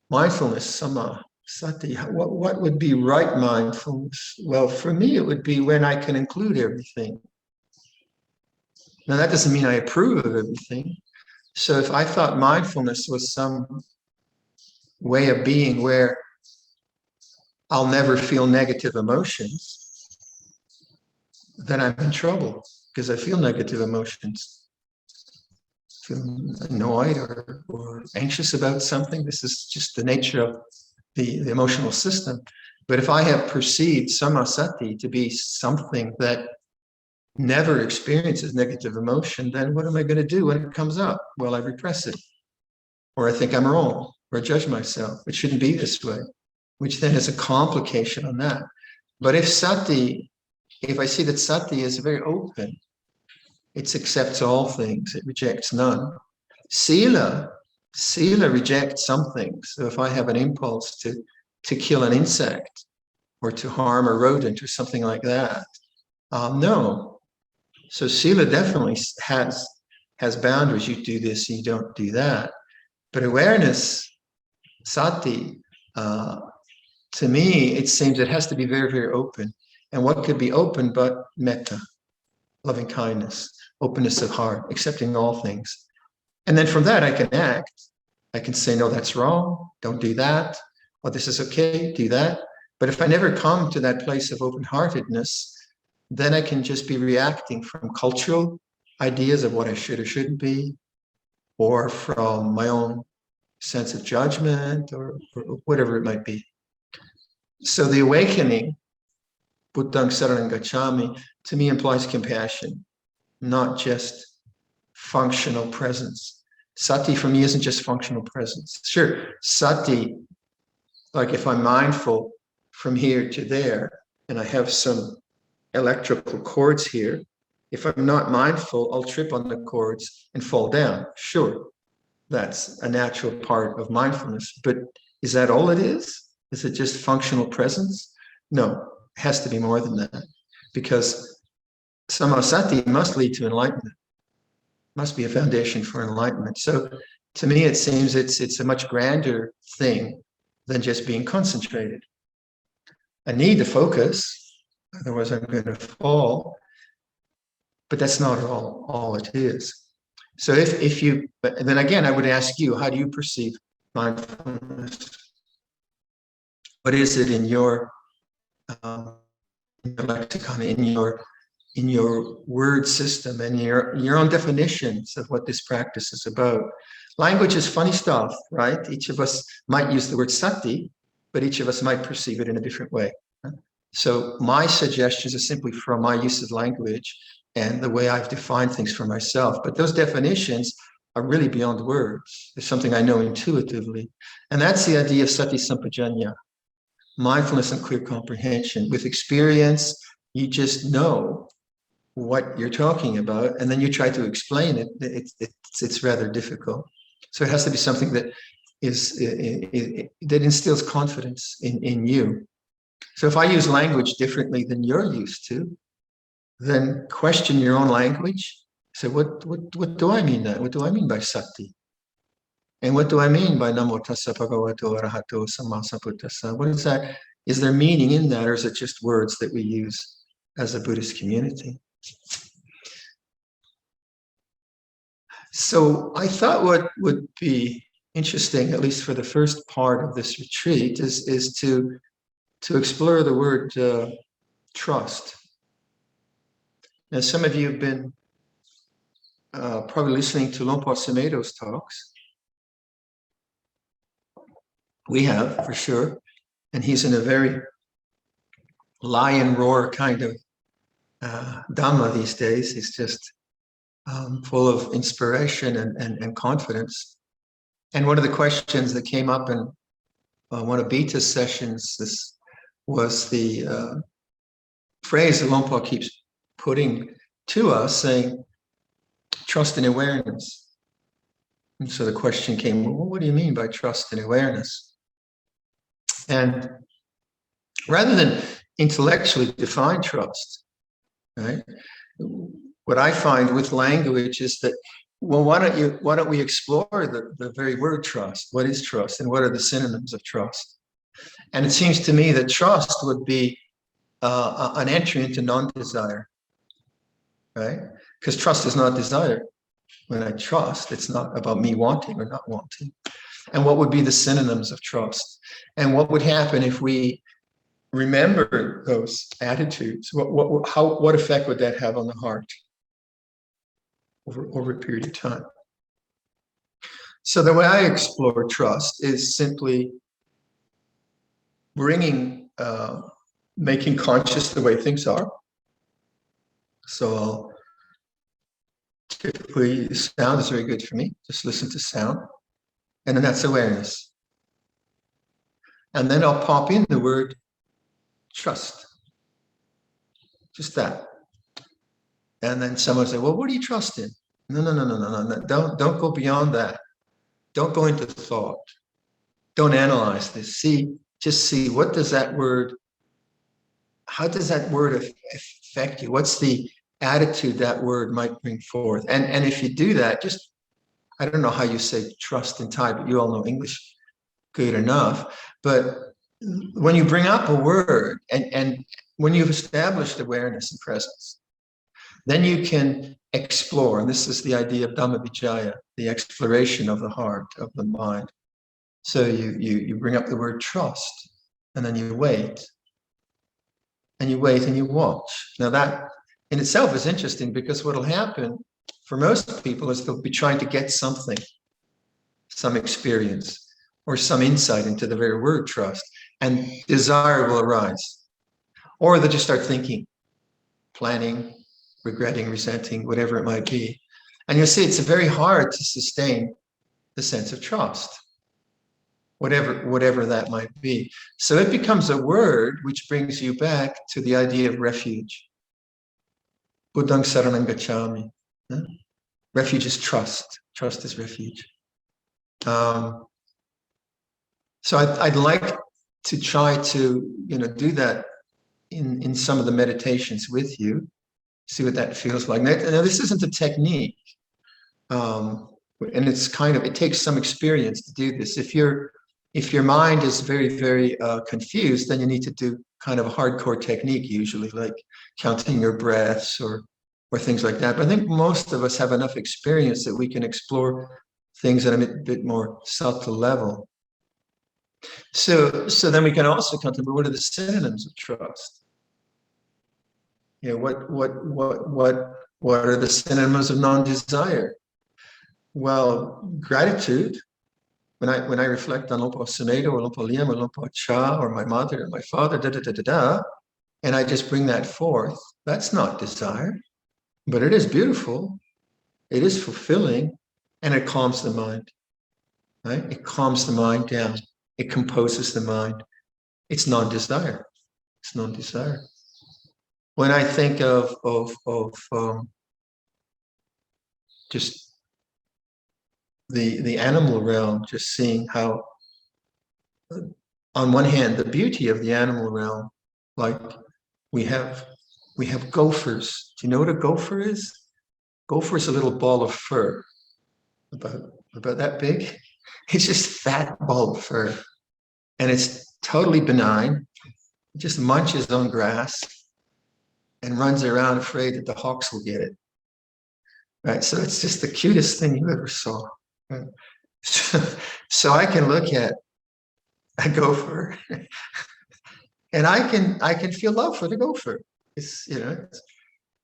mindfulness, samma, sati, what would be right mindfulness? Well, for me, it would be when I can include everything. Now, that doesn't mean I approve of everything. So if I thought mindfulness was some way of being where I'll never feel negative emotions, then I'm in trouble, because I feel negative emotions. Feel annoyed or anxious about something. This is just the nature of the emotional system. But if I have perceived sammasati to be something that never experiences negative emotion, then what am I going to do when it comes up? Well, I repress it, or I think I'm wrong, or I judge myself. It shouldn't be this way, which then is a complication on that. But if I see that sati is very open, it accepts all things, it rejects none. Sila rejects some things. So if I have an impulse to kill an insect or to harm a rodent or something like that, no. So sila definitely has boundaries. You do this, you don't do that. But awareness Sati, to me, it seems it has to be very, very open. And what could be open but metta, loving kindness, openness of heart, accepting all things. And then from that, I can act. I can say, no, that's wrong. Don't do that. Or this is okay. Do that. But if I never come to that place of open-heartedness, then I can just be reacting from cultural ideas of what I should or shouldn't be, or from my own sense of judgment, or whatever it might be. So the awakening, Buddhang Saranang Gacchami, to me implies compassion, not just functional presence. Sati for me isn't just functional presence. Sure, sati, like if I'm mindful from here to there, and I have some electrical cords here, if I'm not mindful, I'll trip on the cords and fall down. Sure, that's a natural part of mindfulness, but is that all it is? Is it just functional presence? No, it has to be more than that, because samasati must lead to enlightenment, must be a foundation for enlightenment. So to me, it seems it's a much grander thing than just being concentrated. I need to focus, otherwise I'm going to fall, but that's not all it is. So if you, then again, I would ask you, how do you perceive mindfulness? What is it in your lexicon, in your word system, and your own definitions of what this practice is about? Language is funny stuff, right? Each of us might use the word sati, but each of us might perceive it in a different way. So my suggestions are simply from my use of language and the way I've defined things for myself. But those definitions are really beyond words. It's something I know intuitively. And that's the idea of sati sampajanya, mindfulness and clear comprehension. With experience, you just know what you're talking about, and then you try to explain it. It's rather difficult. So it has to be something that that instills confidence in you. So if I use language differently than you're used to, then question your own language. So what do I mean that? What do I mean by sati? And what do I mean by namo tassa bhagavato arahato samma sambuddhassa? What is that? Is there meaning in that, or is it just words that we use as a Buddhist community? So I thought what would be interesting, at least for the first part of this retreat, is to explore the word trust. Now, some of you have been probably listening to Luang Por Sumedho's talks. We have, for sure. And he's in a very lion roar kind of Dhamma these days. He's just full of inspiration and confidence. And one of the questions that came up in one of Bita's sessions was the phrase that Luang Por keeps putting to us, saying, trust and awareness. And so the question came, well, what do you mean by trust and awareness? And rather than intellectually define trust, right? What I find with language is that, well, why don't we explore the very word trust? What is trust, and what are the synonyms of trust? And it seems to me that trust would be an entry into non-desire, right? Because trust is not desire. When I trust, it's not about me wanting or not wanting. And what would be the synonyms of trust? And what would happen if we remember those attitudes? What effect would that have on the heart over a period of time? So the way I explore trust is simply making conscious the way things are. So typically sound is very good for me. Just listen to sound. And then that's awareness. And then I'll pop in the word trust. Just that. And then someone say, well, what do you trust in? No. Don't go beyond that. Don't go into thought. Don't analyze this. Just see, what does that word, how does that word affect you? What's the attitude that word might bring forth? And if you do that, just, I don't know how you say trust in Thai, but you all know English good enough. But when you bring up a word and when you've established awareness and presence, then you can explore. And this is the idea of Dhammavicaya, the exploration of the heart, of the mind. So you bring up the word trust, and then you wait, and you wait and you watch. Now that in itself is interesting, because what will happen for most people is they'll be trying to get something, some experience, or some insight into the very word trust, and desire will arise. Or they'll just start thinking, planning, regretting, resenting, whatever it might be. And you'll see it's very hard to sustain the sense of trust, whatever that might be. So it becomes a word which brings you back to the idea of refuge. Buddhang saranang gacchami. Refuge is trust. Trust is refuge. So I'd like to try to, do that in some of the meditations with you, see what that feels like. Now, this isn't a technique, and it takes some experience to do this. If your mind is very, very confused, then you need to do kind of a hardcore technique, usually like counting your breaths or things like that. But I think most of us have enough experience that we can explore things at a bit more subtle level. So then we can also contemplate, what are the synonyms of trust? What are the synonyms of non-desire? Well, gratitude. When I reflect on Luang Por Sumedho or Luang Por Liam or Luang Por Cha or my mother or my father, and I just bring that forth, that's not desire, but it is beautiful, it is fulfilling, and it calms the mind, right? It calms the mind down. It composes the mind. It's non-desire. It's non-desire. When I think of just the animal realm, just seeing how, on one hand, the beauty of the animal realm, like we have gophers. Do you know what a gopher is? Gopher is a little ball of fur, about that big. It's just fat ball of fur, and it's totally benign. It just munches on grass and runs around afraid that the hawks will get it. Right, so it's just the cutest thing you ever saw. Right? So I can look at a gopher, and I can feel love for the gopher.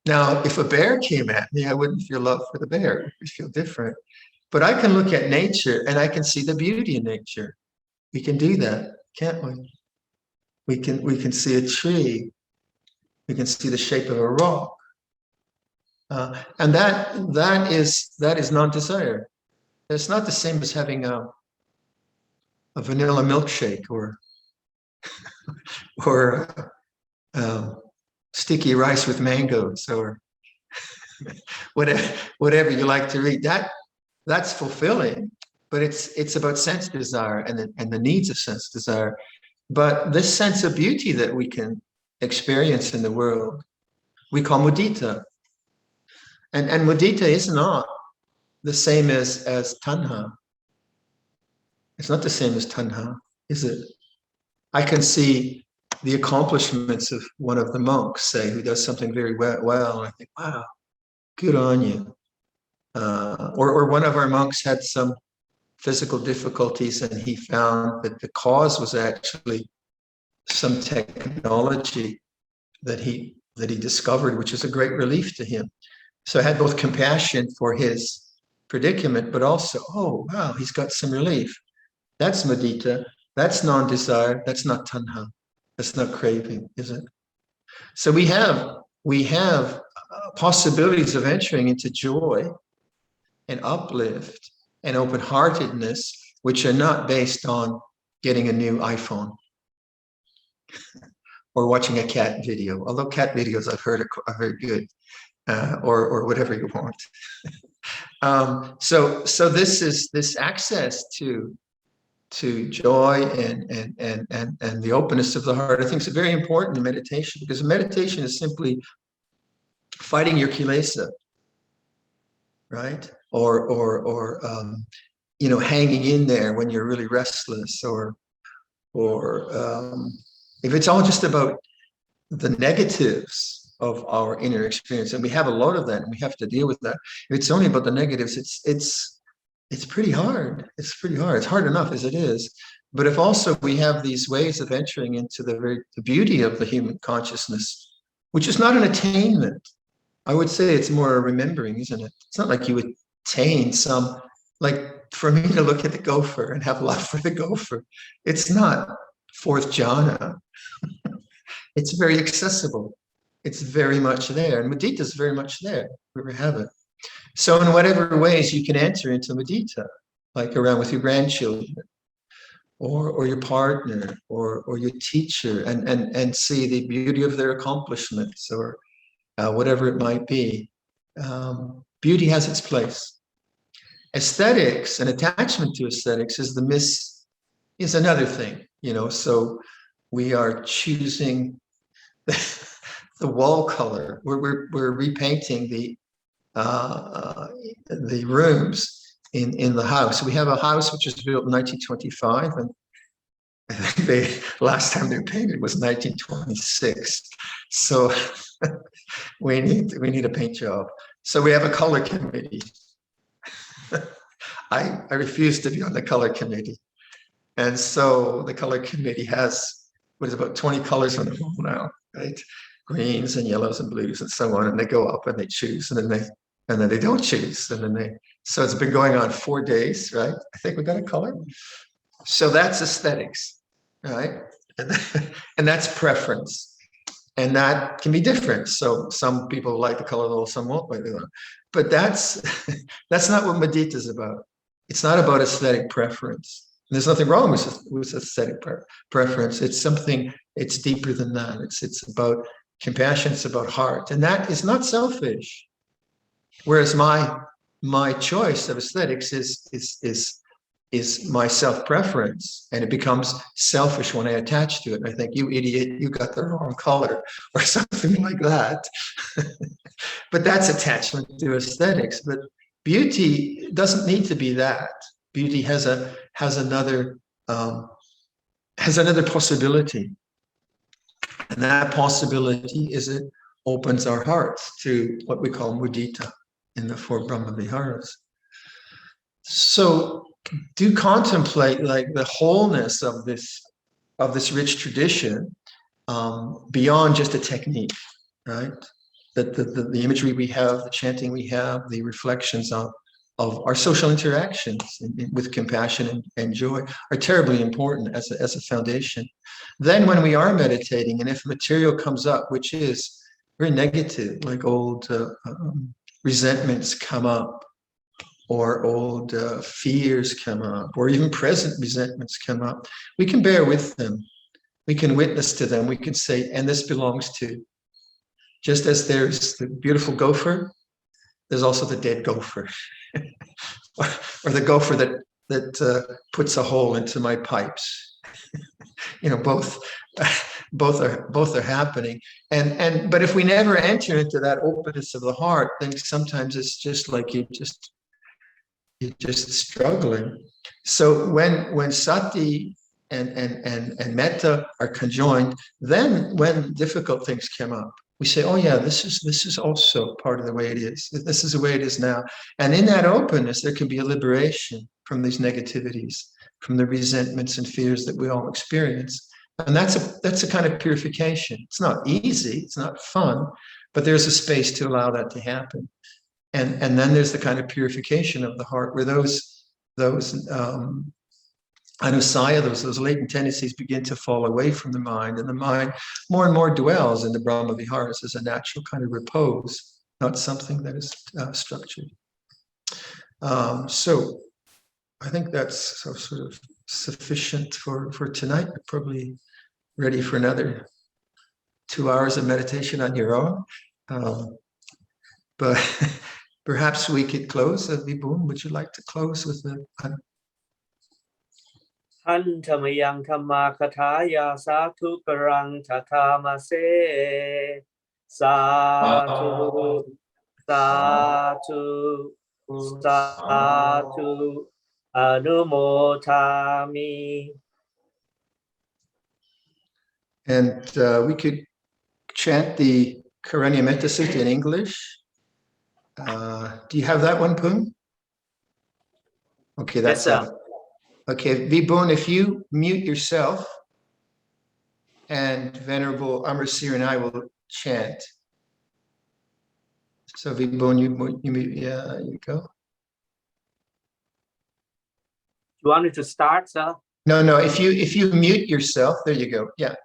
Now, if a bear came at me, I wouldn't feel love for the bear. It would feel different. But I can look at nature and I can see the beauty in nature. We can do that, can't we? We can see a tree. We can see the shape of a rock. And that is non-desire. It's not the same as having a vanilla milkshake or sticky rice with mangoes or whatever you like to eat. That's fulfilling, but it's about sense desire and the needs of sense desire. But this sense of beauty that we can experience in the world, we call mudita. And mudita is not the same as tanha. It's not the same as tanha, is it? I can see the accomplishments of one of the monks, say, who does something very well, and I think, wow, good on you. Or one of our monks had some physical difficulties, and he found that the cause was actually some technology that he discovered, which is a great relief to him. So I had both compassion for his predicament, but also, oh, wow, he's got some relief. That's mudita. That's non-desire. That's not tanha. That's not craving, is it? So we have possibilities of entering into joy and uplift and open-heartedness, which are not based on getting a new iPhone or watching a cat video. Although cat videos I've heard are very good, or whatever you want. So this is this access to joy and the openness of the heart. I think it's very important in meditation, because meditation is simply fighting your kilesa, right? Or hanging in there when you're really restless, or if it's all just about the negatives of our inner experience, and we have a lot of that, and we have to deal with that. If it's only about the negatives, it's pretty hard. It's pretty hard. It's hard enough as it is. But if also we have these ways of entering into the beauty of the human consciousness, which is not an attainment. I would say it's more a remembering, isn't it? It's not like you attain some, like for me to look at the gopher and have love for the gopher. It's not fourth jhana. It's very accessible. It's very much there. And mudita is very much there. We have it. So in whatever ways you can enter into mudita, like around with your grandchildren, or your partner, or your teacher, and see the beauty of their accomplishments, or whatever it might be. Beauty has its place. Aesthetics and attachment to aesthetics is another thing, so we are choosing the wall color. We're repainting the rooms in the house. We have a house which was built in 1925, and I think last time they painted was 1926. So we need a paint job. So we have a color committee. I refuse to be on the color committee. And so the color committee has, about 20 colors on the wall now, right? Greens and yellows and blues and so on. And they go up and they choose, and then they don't choose. So it's been going on 4 days, right? I think we got a color. So that's aesthetics, right? And that's preference. And that can be different. So some people like the color of the wall, some won't like the color. But that's not what mudita is about. It's not about aesthetic preference. And there's nothing wrong with aesthetic preference. It's deeper than that. It's about compassion, it's about heart. And that is not selfish. Whereas my choice of aesthetics is my self-preference, and it becomes selfish when I attach to it. I think, you idiot, you got the wrong color, or something like that. But that's attachment to aesthetics. But beauty doesn't need to be that. Beauty has another possibility, and that possibility is it opens our hearts to what we call mudita in the 4 Brahma Viharas. So do contemplate like the wholeness of this rich tradition, beyond just a technique, right? That the imagery we have, the chanting we have, the reflections of our social interactions with compassion and joy are terribly important as a foundation. Then when we are meditating, and if material comes up which is very negative, like old resentments come up, or old fears come up, or even present resentments come up, we can bear with them. We can witness to them. We can say, and this belongs to. Just as there's the beautiful gopher, there's also the dead gopher, or the gopher that puts a hole into my pipes. Both are happening. But if we never enter into that openness of the heart, then sometimes it's just like you're just struggling. So when sati and metta are conjoined, then when difficult things come up, we say, oh yeah, this is also part of the way it is. This is the way it is now. And in that openness, there can be a liberation from these negativities, from the resentments and fears that we all experience. And that's a kind of purification. It's not easy, it's not fun, but there's a space to allow that to happen. And then there's the kind of purification of the heart where those anusaya, those latent tendencies begin to fall away from the mind, and the mind more and more dwells in the Brahma Viharas as a natural kind of repose, not something that is structured. So I think that's sort of sufficient for tonight. We're probably ready for another 2 hours of meditation on your own. But perhaps we could close. Vibhum, would you like to close with the... หันธรรมยังธรรมาคถายาสาธุกรังชะธามาเสสาธุสาธุสาธุ Anumotami. And we could chant the Karanyametta Sutta in English. Do you have that one, Poon? Okay, that's Yes, sir. up. Okay, Vibhun, if you mute yourself, and Venerable Amarasir and I will chant. So Vibhun, you mute, yeah, you go. You want me to start, sir? No, if you mute yourself, there you go. Yeah.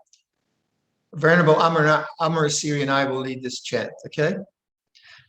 Venerable Amarasiri and I will lead this chant, okay?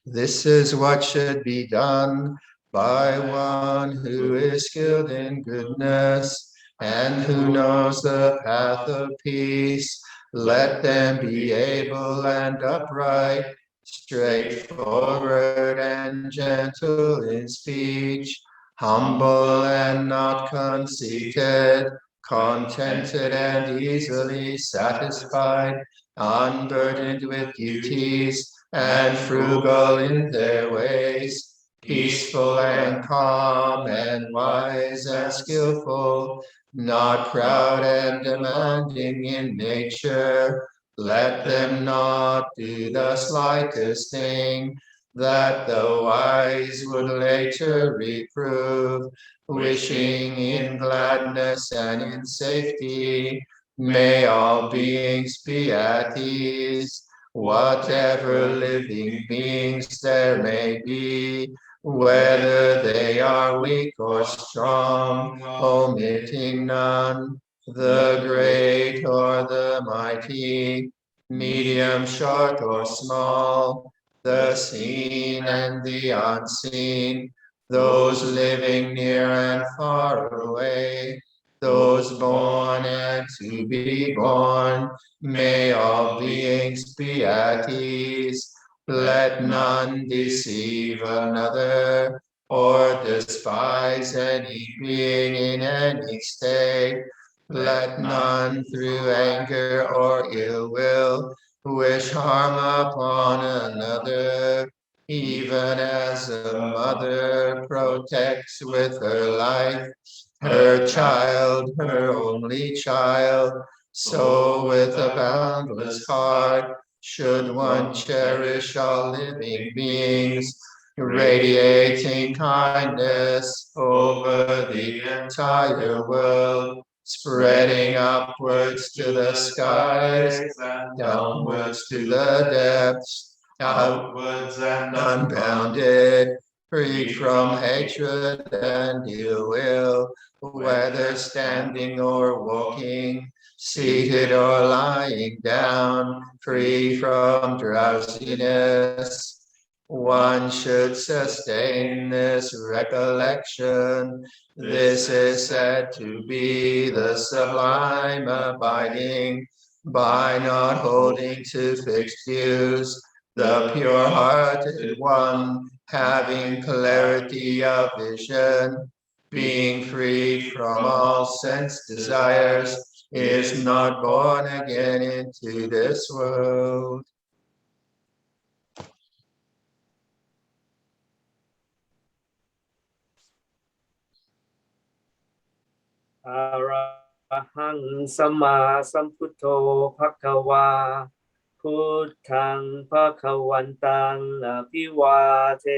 This is what should be done by one who is skilled in goodness and who knows the path of peace. Let them be able and upright, straightforward and gentle in speech, humble and not conceited, contented and easily satisfied, unburdened with duties, and frugal in their ways, peaceful and calm and wise and skillful, not proud and demanding in nature. Let them not do the slightest thing that the wise would later reprove, wishing in gladness and in safety. May all beings be at ease, whatever living beings there may be, whether they are weak or strong, omitting none, the great or the mighty, medium, short, or small, the seen and the unseen, those living near and far away, those born and to be born. May all beings be at ease. Let none deceive another or despise any being in any state. Let none through anger or ill will wish harm upon another, even as a mother protects with her life her child, her only child. So with a boundless heart should one cherish all living beings, radiating kindness over the entire world, spreading upwards to the skies, downwards to the depths, outwards and unbounded, free from hatred and ill will, whether standing or walking, seated or lying down, free from drowsiness. One should sustain this recollection. This is said to be the sublime abiding, by not holding to fixed views, the pure-hearted one, having clarity of vision, being free from all sense desires, is not born again into this world. Arahang Sama Samputo Bhagava Puttang Bhagavantang Abhivatemi.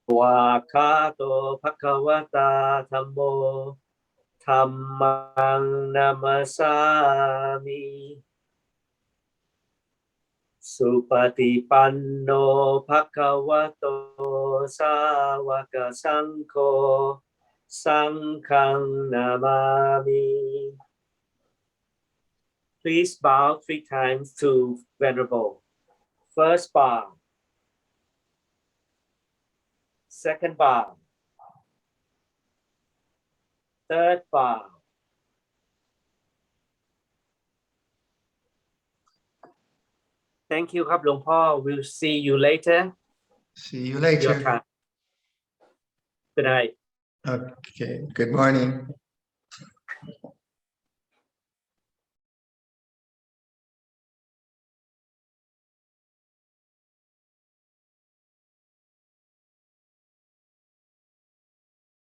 Sawakato Bhagavata Dhammo Dhammang Namasami. Supatipanno Bhagavato Sāvaka Sangho Sanghang Namami. Please bow 3 times to Venerable. First bow. Second bow. Third bow. Thank you, ครับ หลวงพ่อ We'll see you later. See you Your later. time. Good night. Okay, good morning.